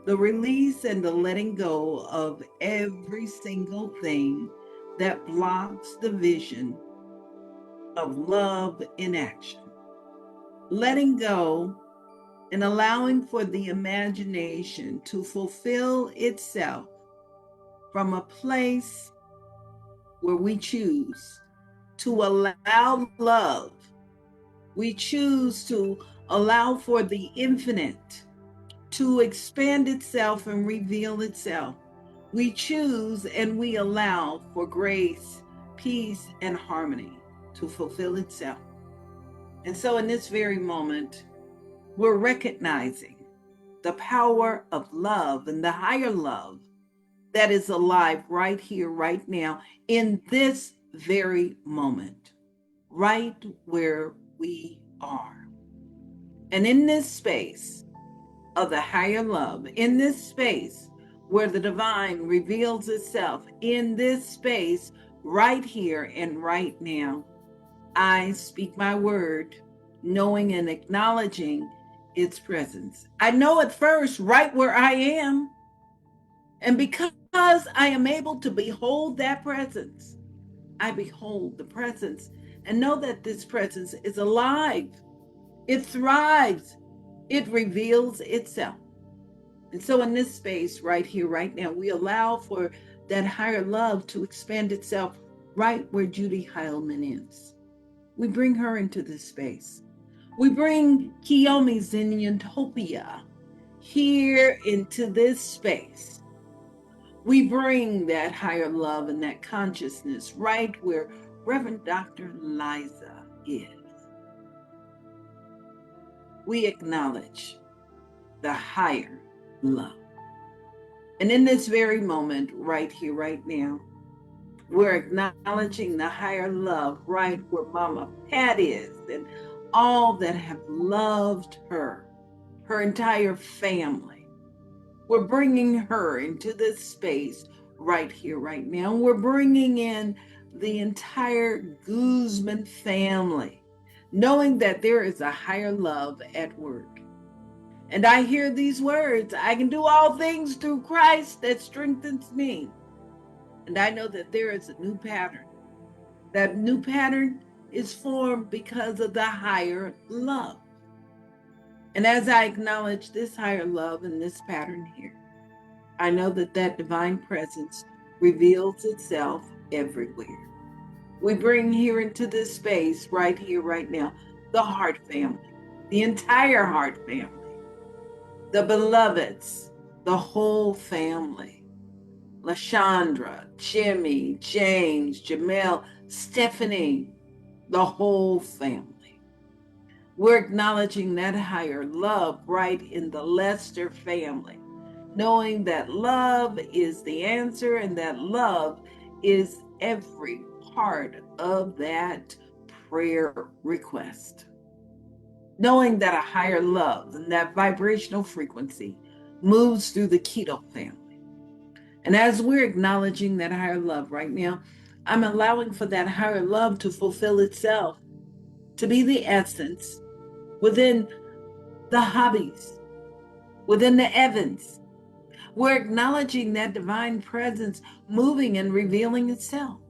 the release and the letting go of every single thing that blocks the vision of love in action. Letting go and allowing for the imagination to fulfill itself from a place where we choose to allow love. We choose to allow for the infinite to expand itself and reveal itself. We choose and we allow for grace, peace, and harmony to fulfill itself. And so in this very moment, we're recognizing the power of love and the higher love that is alive right here, right now, in this very moment, right where we are. And in this space of the higher love, in this space where the divine reveals itself, in this space right here and right now, I speak my word, knowing and acknowledging its presence. I know at first right where I am. And because I am able to behold that presence, I behold the presence and know that this presence is alive. It thrives. It reveals itself. And so in this space right here, right now, we allow for that higher love to expand itself right where Judy Heilman is. We bring her into this space. We bring Kiyomi Zenutopia here into this space. We bring that higher love and that consciousness right where Reverend Dr. Liza is. We acknowledge the higher love. And in this very moment, right here, right now, we're acknowledging the higher love right where Mama Pat is and all that have loved her, her entire family. We're bringing her into this space right here, right now. We're bringing in the entire Guzman family, knowing that there is a higher love at work. And I hear these words, I can do all things through Christ that strengthens me. And I know that there is a new pattern. That new pattern is formed because of the higher love. And as I acknowledge this higher love and this pattern here, I know that that divine presence reveals itself everywhere. We bring here into this space right here, right now, the Hart family, the entire Hart family, the beloveds, the whole family. LaShondra, Jimmy, James, Jamel, Stephanie, the whole family. We're acknowledging that higher love right in the Lester family, knowing that love is the answer and that love is every part of that prayer request. Knowing that a higher love and that vibrational frequency moves through the Keto family. And as we're acknowledging that higher love right now, I'm allowing for that higher love to fulfill itself, to be the essence within the hobbies, within the Evans. We're acknowledging that divine presence moving and revealing itself.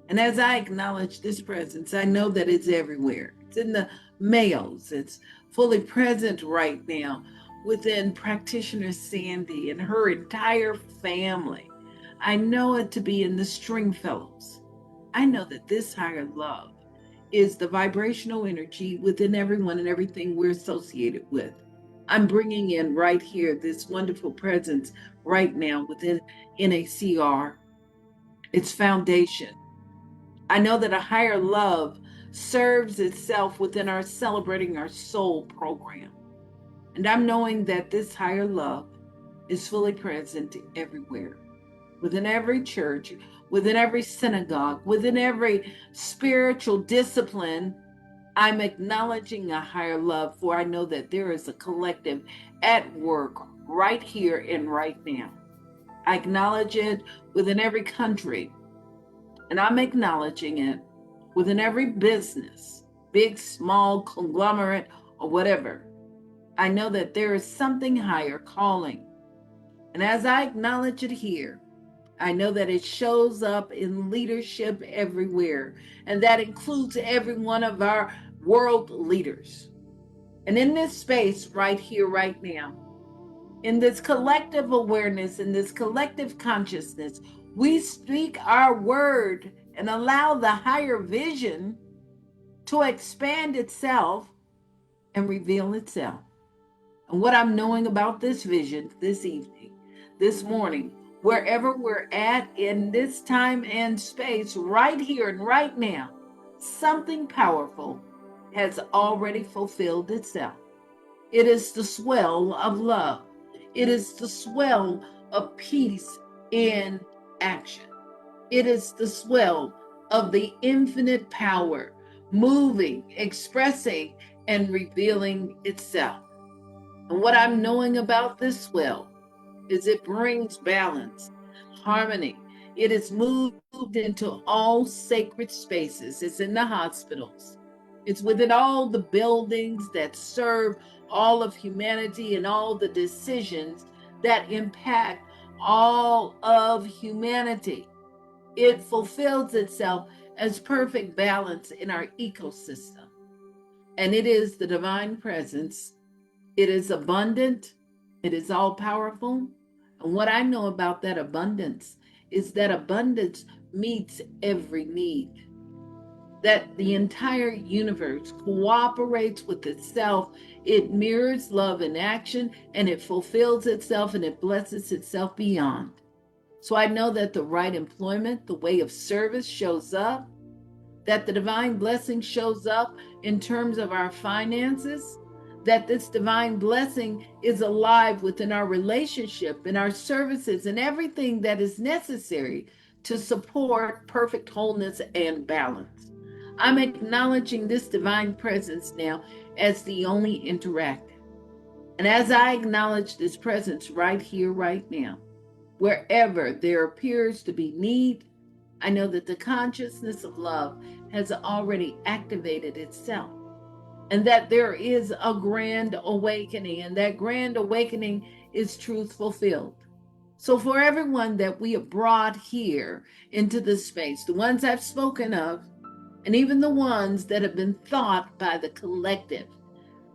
And as I acknowledge this presence, I know that it's everywhere. It's in the mails. It's fully present right now within practitioner Sandy and her entire family. I know it to be in the Stringfellows. I know that this higher love is the vibrational energy within everyone and everything we're associated with. I'm bringing in right here this wonderful presence right now within NACR, its foundation. I know that a higher love serves itself within our Celebrating Our Soul program. And I'm knowing that this higher love is fully present everywhere, within every church, within every synagogue, within every spiritual discipline. I'm acknowledging a higher love, for I know that there is a collective at work right here and right now. I acknowledge it within every country, and I'm acknowledging it within every business, big, small, conglomerate, or whatever. I know that there is something higher calling. And as I acknowledge it here, I know that it shows up in leadership everywhere. And that includes every one of our world leaders. And in this space right here, right now, in this collective awareness, in this collective consciousness, we speak our word and allow the higher vision to expand itself and reveal itself. And what I'm knowing about this vision this evening, this morning, wherever we're at in this time and space, right here and right now, something powerful has already fulfilled itself. It is the swell of love. It is the swell of peace in action. It is the swell of the infinite power moving, expressing, and revealing itself. And what I'm knowing about this swell is it brings balance, harmony. It is moved into all sacred spaces. It's in the hospitals. It's within all the buildings that serve all of humanity and all the decisions that impact all of humanity. It fulfills itself as perfect balance in our ecosystem. And it is the divine presence. It is abundant. It is all powerful. And what I know about that abundance is that abundance meets every need. That the entire universe cooperates with itself. It mirrors love in action, and it fulfills itself, and it blesses itself beyond. So I know that the right employment, the way of service shows up, that the divine blessing shows up in terms of our finances, that this divine blessing is alive within our relationship and our services and everything that is necessary to support perfect wholeness and balance. I'm acknowledging this divine presence now as the only interactive. And as I acknowledge this presence right here, right now, wherever there appears to be need, I know that the consciousness of love has already activated itself, and that there is a grand awakening, and that grand awakening is truth fulfilled. So, for everyone that we have brought here into this space, the ones I've spoken of, and even the ones that have been thought by the collective,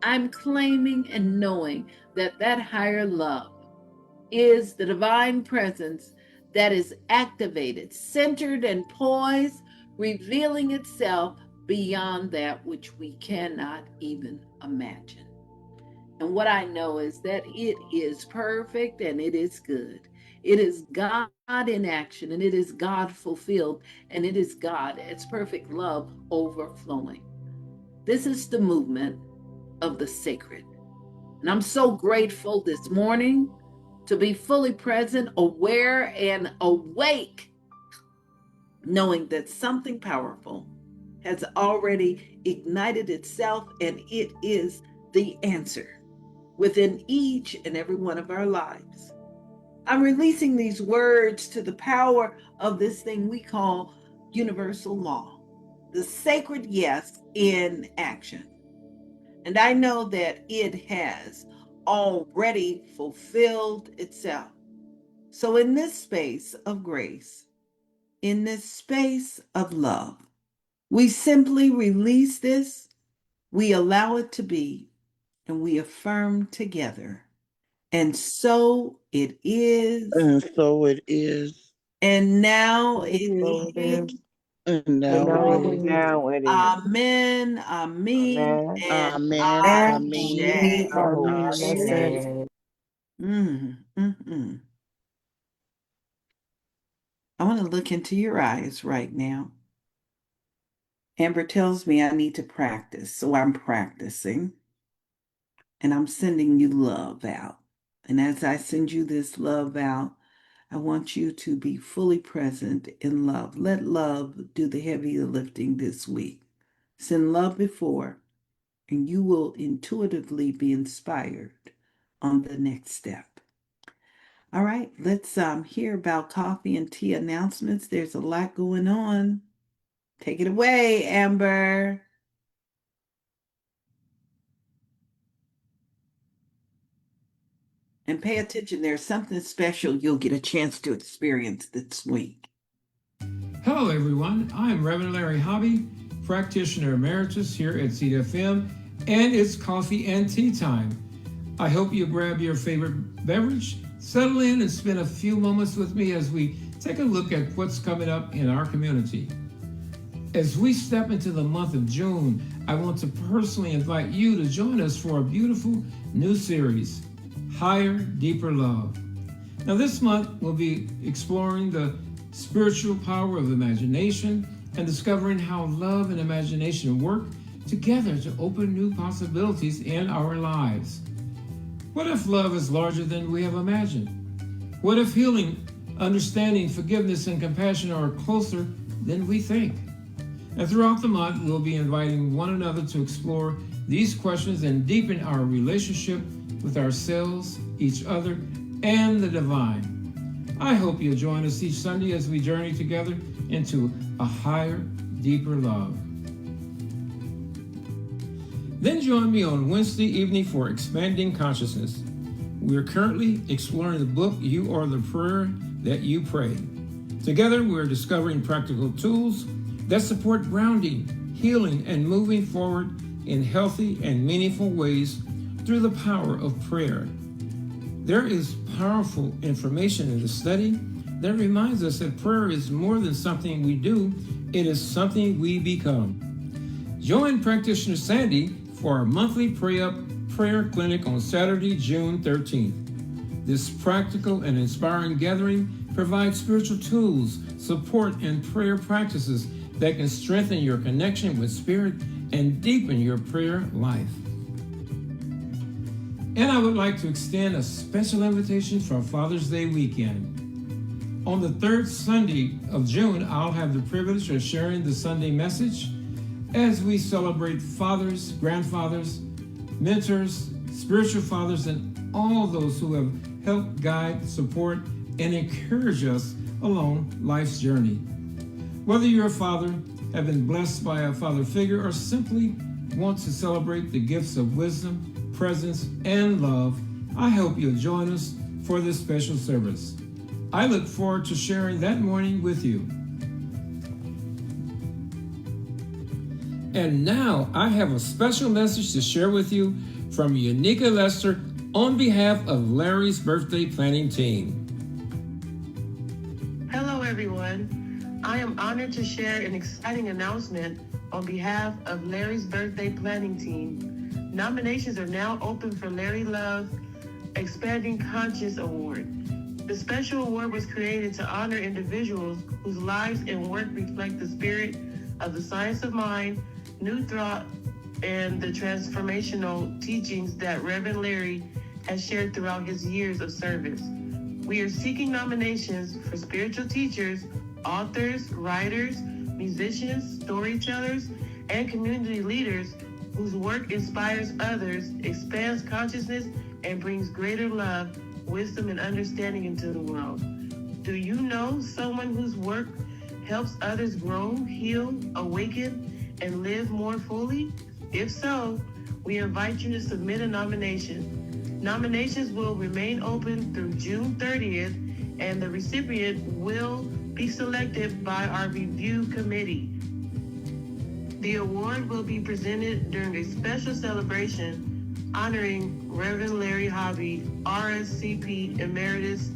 I'm claiming and knowing that that higher love is the divine presence that is activated, centered, and poised, revealing itself beyond that which we cannot even imagine. And what I know is that it is perfect and it is good. It is God in action, and it is God fulfilled, and it is God as perfect love overflowing. This is the movement of the sacred. And I'm so grateful this morning to be fully present, aware, and awake, knowing that something powerful has already ignited itself, and it is the answer within each and every one of our lives. I'm releasing these words to the power of this thing we call universal law, the sacred yes in action. And I know that it has already fulfilled itself. So, in this space of grace, in this space of love, we simply release this, we allow it to be, and we affirm together. And so it is. And so it is. And now it So it is. is. And now it is. Now it is. Amen. Amen. Amen. And Amen. Amen. Amen. Amen. I want to look into your eyes right now. Amber tells me I need to practice, so I'm practicing. And I'm sending you love out. And as I send you this love out, I want you to be fully present in love. Let love do the heavy lifting this week. Send love before, and you will intuitively be inspired on the next step. All right, let's hear about coffee and tea announcements. There's a lot going on. Take it away, Amber. And pay attention, there's something special you'll get a chance to experience this week. Hello, everyone. I'm Reverend Larry Hobby, practitioner emeritus here at CDFM, and it's coffee and tea time. I hope you grab your favorite beverage, settle in, and spend a few moments with me as we take a look at what's coming up in our community. As we step into the month of June, I want to personally invite you to join us for a beautiful new series, Higher, Deeper Love. Now, this month we'll be exploring the spiritual power of imagination and discovering how love and imagination work together to open new possibilities in our lives. What if love is larger than we have imagined? What if healing, understanding, forgiveness, and compassion are closer than we think? And throughout the month, we'll be inviting one another to explore these questions and deepen our relationship with ourselves, each other, and the divine. I hope you'll join us each Sunday as we journey together into a higher, deeper love. Then join me on Wednesday evening for Expanding Consciousness. We're currently exploring the book, You Are the Prayer That You Pray. Together, we're discovering practical tools that support grounding, healing, and moving forward in healthy and meaningful ways through the power of prayer. There is powerful information in the study that reminds us that prayer is more than something we do, it is something we become. Join practitioner Sandy for our monthly Pray Up prayer clinic on Saturday, June 13th. This practical and inspiring gathering provides spiritual tools, support, and prayer practices that can strengthen your connection with Spirit and deepen your prayer life. And I would like to extend a special invitation for Father's Day weekend. On the third Sunday of June, I'll have the privilege of sharing the Sunday message as we celebrate fathers, grandfathers, mentors, spiritual fathers, and all those who have helped guide, support, and encourage us along life's journey. Whether you're a father, have been blessed by a father figure, or simply want to celebrate the gifts of wisdom, presence, and love, I hope you'll join us for this special service. I look forward to sharing that morning with you. And now I have a special message to share with you from Unica Lester on behalf of Larry's birthday planning team. Hello, everyone. I am honored to share an exciting announcement on behalf of Larry's birthday planning team. Nominations are now open for Larry Love Expanding Conscious Award. The special award was created to honor individuals whose lives and work reflect the spirit of the science of mind, new thought, and the transformational teachings that Reverend Larry has shared throughout his years of service. We are seeking nominations for spiritual teachers, authors, writers, musicians, storytellers, and community leaders whose work inspires others, expands consciousness, and brings greater love, wisdom, and understanding into the world. Do you know someone whose work helps others grow, heal, awaken, and live more fully? If so, we invite you to submit a nomination. Nominations will remain open through June 30th, and the recipient will be selected by our review committee. The award will be presented during a special celebration honoring Reverend Larry Hobby, RSCP Emeritus,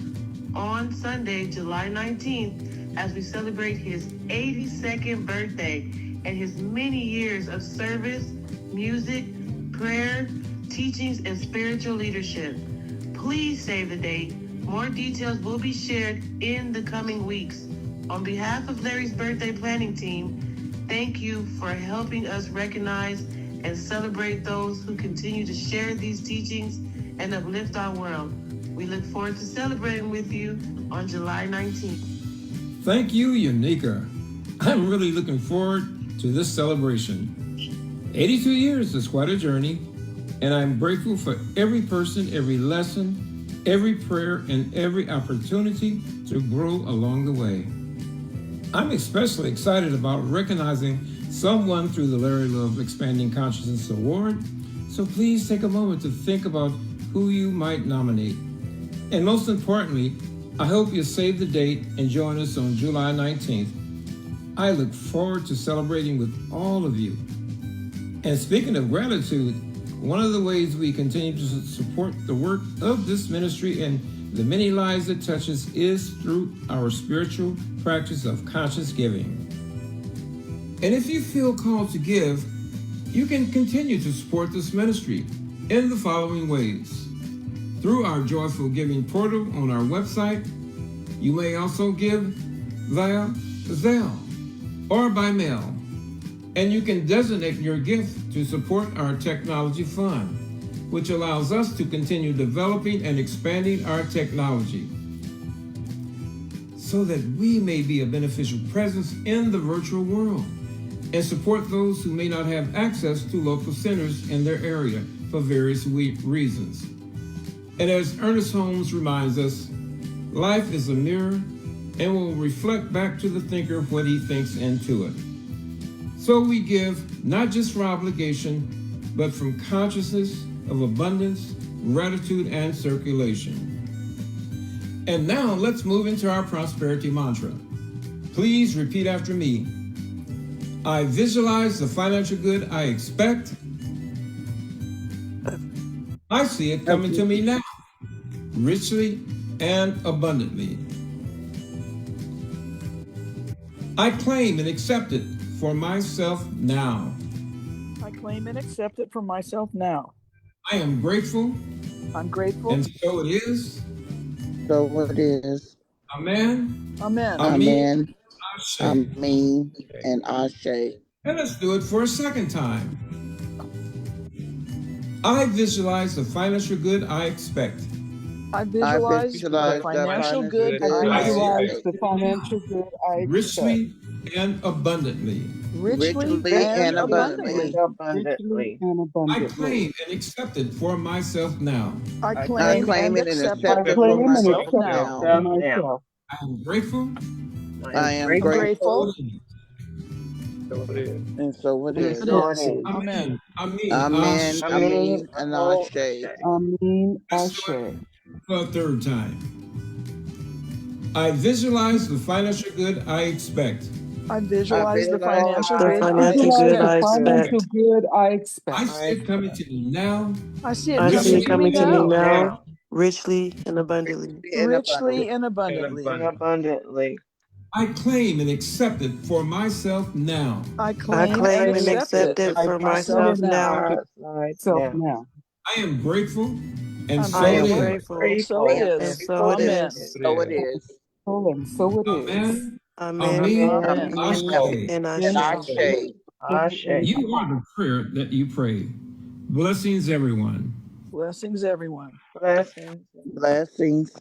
on Sunday, July 19th, as we celebrate his 82nd birthday and his many years of service, music, prayer, teachings, and spiritual leadership. Please save the date. More details will be shared in the coming weeks. On behalf of Larry's birthday planning team, thank you for helping us recognize and celebrate those who continue to share these teachings and uplift our world. We look forward to celebrating with you on July 19th. Thank you, Unica. I'm really looking forward to this celebration. 82 years is quite a journey, and I'm grateful for every person, every lesson, every prayer, and every opportunity to grow along the way. I'm especially excited about recognizing someone through the Larry Love Expanding Consciousness Award, so please take a moment to think about who you might nominate. And most importantly, I hope you save the date and join us on July 19th. I look forward to celebrating with all of you. And speaking of gratitude, one of the ways we continue to support the work of this ministry and the many lives it touches is through our spiritual practice of conscious giving. And if you feel called to give, you can continue to support this ministry in the following ways. Through our Joyful Giving portal on our website, you may also give via Zelle or by mail. And you can designate your gift to support our technology fund, which allows us to continue developing and expanding our technology so that we may be a beneficial presence in the virtual world and support those who may not have access to local centers in their area for various reasons. And as Ernest Holmes reminds us, life is a mirror and will reflect back to the thinker what he thinks into it. So we give not just for obligation, but from consciousness of abundance, gratitude, and circulation. And now let's move into our prosperity mantra. Please repeat after me. I visualize the financial good I expect. I see it coming to me now, richly and abundantly. I claim and accept it for myself now. I claim and accept it for myself now. I am grateful. I'm grateful. And so it is. So it is. Amen. Amen. Amen. Ashe. Amen. And Ashe. And let's do it for a second time. I visualize the financial good I expect. I visualize visualize the financial good I I visualize expect. the financial good I expect. Richly and abundantly. Richly and abundantly. Abundantly. And I abundantly. claim and accept it for myself now. I claim and accept it I for claim and myself accept now. it for myself. I am grateful. I am I'm grateful. grateful. So it is. And so it And is. so it Yes. is. Amen. Amen. I mean, Amen. And Ashe. Amen. Ashe. For a third time. I visualize the financial good I expect. I visualize the financial The good I financial Visualize good the expect. I financial expect. good I I expect. see it coming to me now, I see it I Yes, see coming it to me coming to me now, now, richly and abundantly. And richly abundantly. and abundantly. and abundantly. I claim and accept it for myself now. I I claim and claim and accept it accept it for I for myself myself claim it now. now. for Right myself now. now. I am grateful, and I'm so I it am grateful, is. grateful, so it Grateful, and is. so it Amen. is. So it is. And so it is. Amen. Amen. Amen. Amen. Amen. Amen. Ashe. And And Ashe. Ashe. Ashe. You are the prayer that you pray. Blessings, everyone. Blessings, everyone. Blessings. Blessings.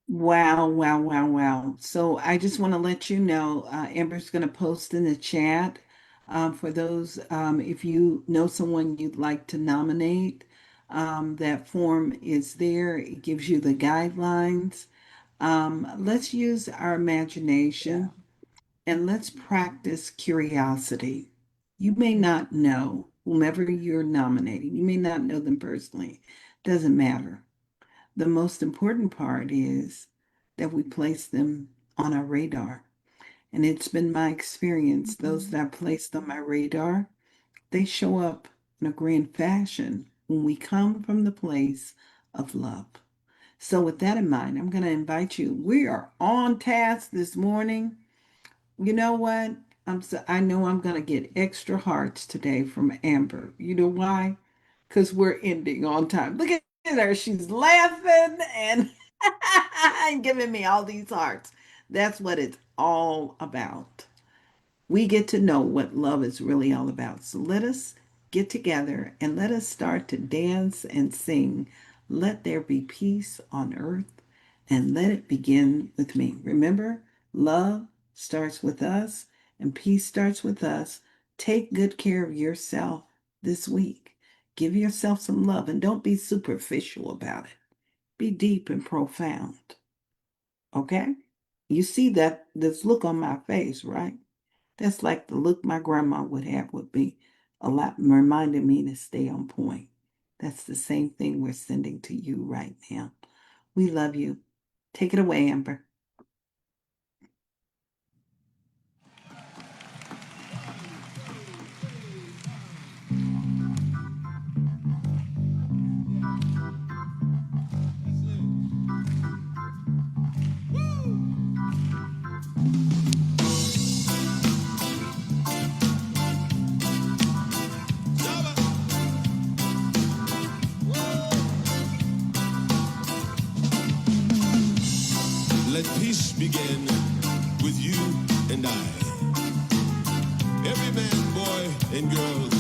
Wow, wow, wow, wow. So I just want to let you know, Amber's going to post in the chat for those, if you know someone you'd like to nominate, that form is there. It gives you the guidelines. Let's use our imagination and let's practice curiosity. You may not know whomever you're nominating, you may not know them personally, doesn't matter. The most important part is that we place them on our radar. And it's been my experience, those that I placed on my radar, they show up in a grand fashion when we come from the place of love. So, with that in mind, I'm going to invite you. We are on task this morning. You know what? I know I'm going to get extra hearts today from Amber. You know why? Because we're ending on time. Look at her. She's laughing and giving me all these hearts. That's what it's all about. We get to know what love is really all about. So let us get together and let us start to dance and sing. Let there be peace on earth and let it begin with me. Remember, love starts with us and peace starts with us. Take good care of yourself this week. Give yourself some love and don't be superficial about it. Be deep and profound. Okay? You see that this look on my face, right? That's like the look my grandma would have would be a lot reminding me to stay on point. That's the same thing we're sending to you right now. We love you. Take it away, Amber. Let peace begin with you and I. Every man, boy, and girl,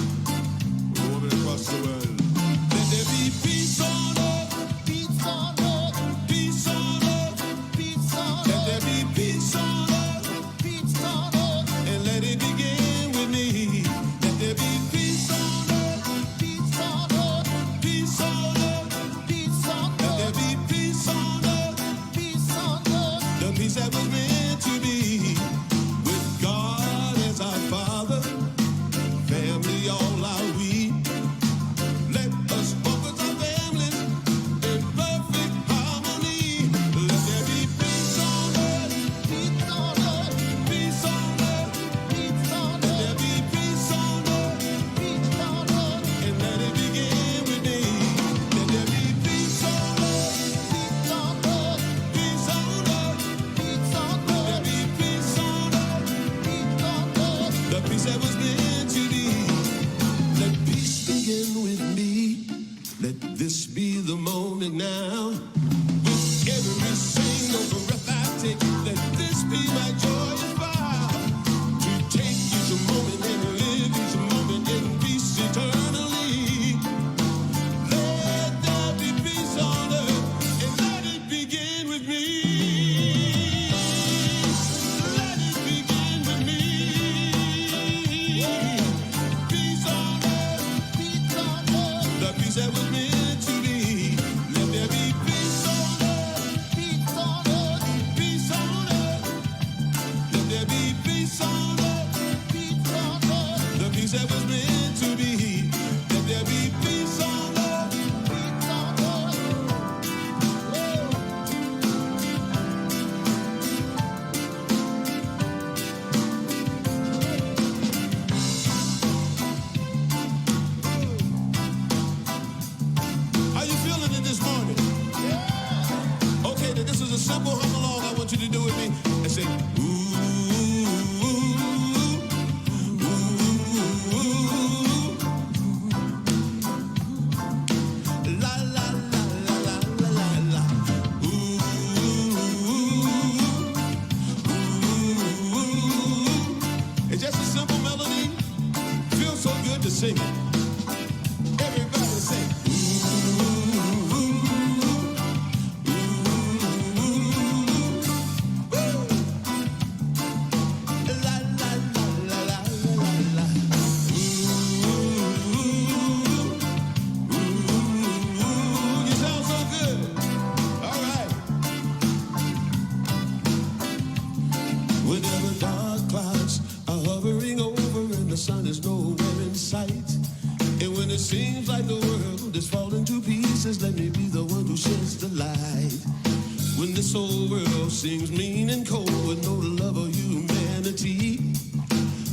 woman across the world. Let there be peace on earth, peace on earth, peace on earth, peace on earth. Let there be peace on earth, peace on earth, and let it begin with me. Let there be peace on earth, peace on earth, peace on earth, peace on earth. Let there be peace on earth, peace on earth. The peace that was meant to be with God as our Father, family all are we. Let us focus our families in perfect harmony. Let there be peace on earth, peace on earth, peace on earth, peace on earth. Let there be peace on earth, peace on earth, and let it begin with me. Let there be peace on earth, peace on earth, peace on earth, peace on earth. Let there be peace on earth, peace on earth. The peace that was meant to be. Let peace begin with me. Let this be the moment now. With every single breath I take, let this be my joyous vow. To take each moment and live each moment in peace eternally. Let there be peace on earth and let it begin with me. Let it begin with me. He said it was meant to be. Let there be peace on earth. Peace on earth. How you feeling it this morning? Okay, then this is a simple hum along I want you to do with me and say, ooh, ooh, ooh, la la la la la la la la, ooh, ooh, ooh. It's just a simple melody. Feels so good to sing it. Everybody sing. Whenever dark clouds are hovering over and the sun is nowhere in sight, and when it seems like the world is falling to pieces, let me be the one who sheds the light. When this whole world seems mean and cold with no love or humanity,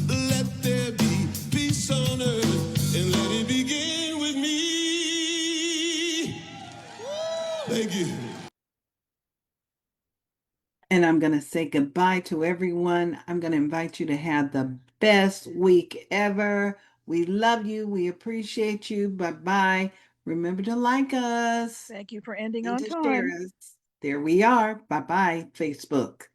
let there be peace on earth and let it begin with me. Thank you. And I'm going to say goodbye to everyone. I'm going to invite you to have the best week ever. We love you. We appreciate you. Bye-bye. Remember to like us Thank you for ending and on to share time. us. There we are. Bye-bye, Facebook.